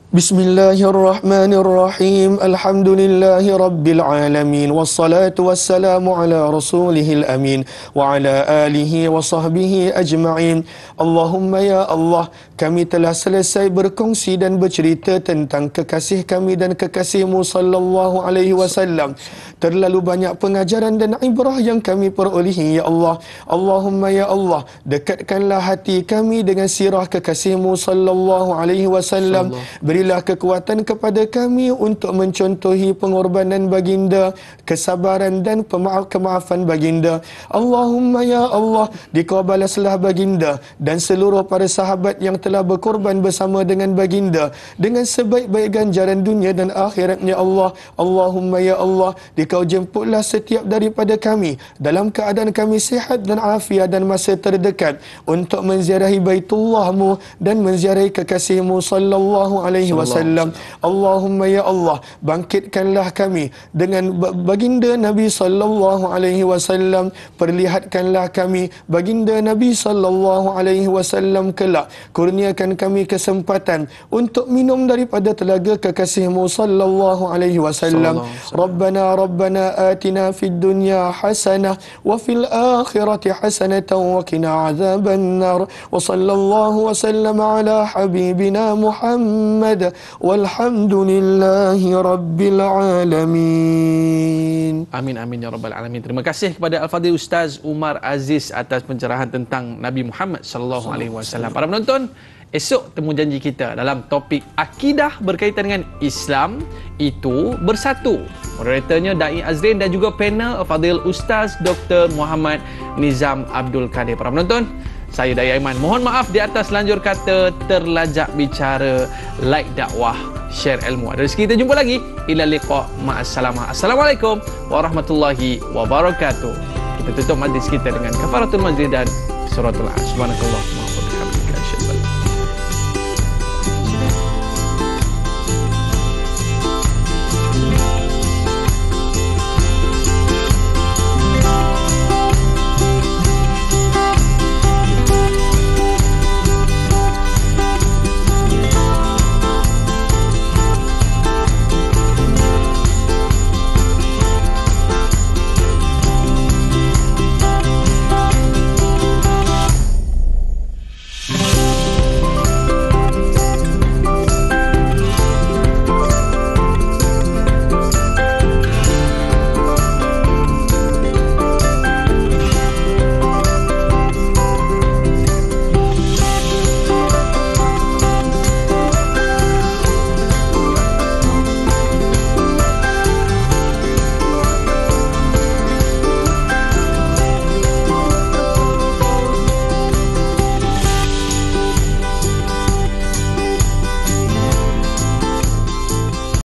Bismillahirrahmanirrahim. Alhamdulillahi rabbil alamin. Wassalatu wassalamu ala rasulihil amin wa ala alihi wa sahbihi ajma'in. Allahumma ya Allah, kami telah selesai berkongsi dan bercerita tentang kekasih kami dan kekasihmu sallallahu alaihi wasallam. Terlalu banyak pengajaran dan ibrah yang kami perolehi ya Allah. Allahumma ya Allah, dekatkanlah hati kami dengan sirah kekasihmu sallallahu alaihi wasallam. Berilah kekuatan kepada kami untuk mencontohi pengorbanan baginda, kesabaran dan kemaafan baginda. Allahumma ya Allah, dikau balaslah baginda dan seluruh para sahabat yang telah berkorban bersama dengan baginda dengan sebaik-baik ganjaran dunia dan akhiratnya Allah. Allahumma ya Allah, dikau jemputlah setiap daripada kami dalam keadaan kami sihat dan afiat dan masa terdekat untuk menziarahi Baitullahmu dan menziarahi kekasihmu sallallahu alaihi wasallam. Allahumma ya Allah, bangkitkanlah kami dengan baginda Nabi sallallahu alaihi wasallam. Perlihatkanlah kami baginda Nabi sallallahu alaihi wasallam kelak. Kurniakan kami kesempatan untuk minum daripada telaga kekasihmu sallallahu alaihi wasallam. Rabbana atina fid dunya hasanah wa fil akhirati hasanatan wa qina adzaban nar. Wa sallallahu wa sallama ala habibina Muhammad walhamdulillahi rabbil alamin. Amin amin ya rabbal alamin. Terima kasih kepada Al-Fadhil Ustaz Umar Aziz atas pencerahan tentang Nabi Muhammad sallallahu alaihi wasallam. Para penonton, esok temu janji kita dalam topik akidah berkaitan dengan Islam itu bersatu. Moderatornya Dai Azrin dan juga panel Al-Fadhil Ustaz Dr. Muhammad Nizam Abdul Kadir. Para penonton, saya Dai Aiman mohon maaf di atas lanjur kata, terlajak bicara, like dakwah, share ilmu. Dari segi kita jumpa lagi. Ila liqa, ma'assalamah. Assalamualaikum warahmatullahi wabarakatuh. Kita tutup majlis kita dengan kafaratul majlis dan suratul As. Subhanakallah.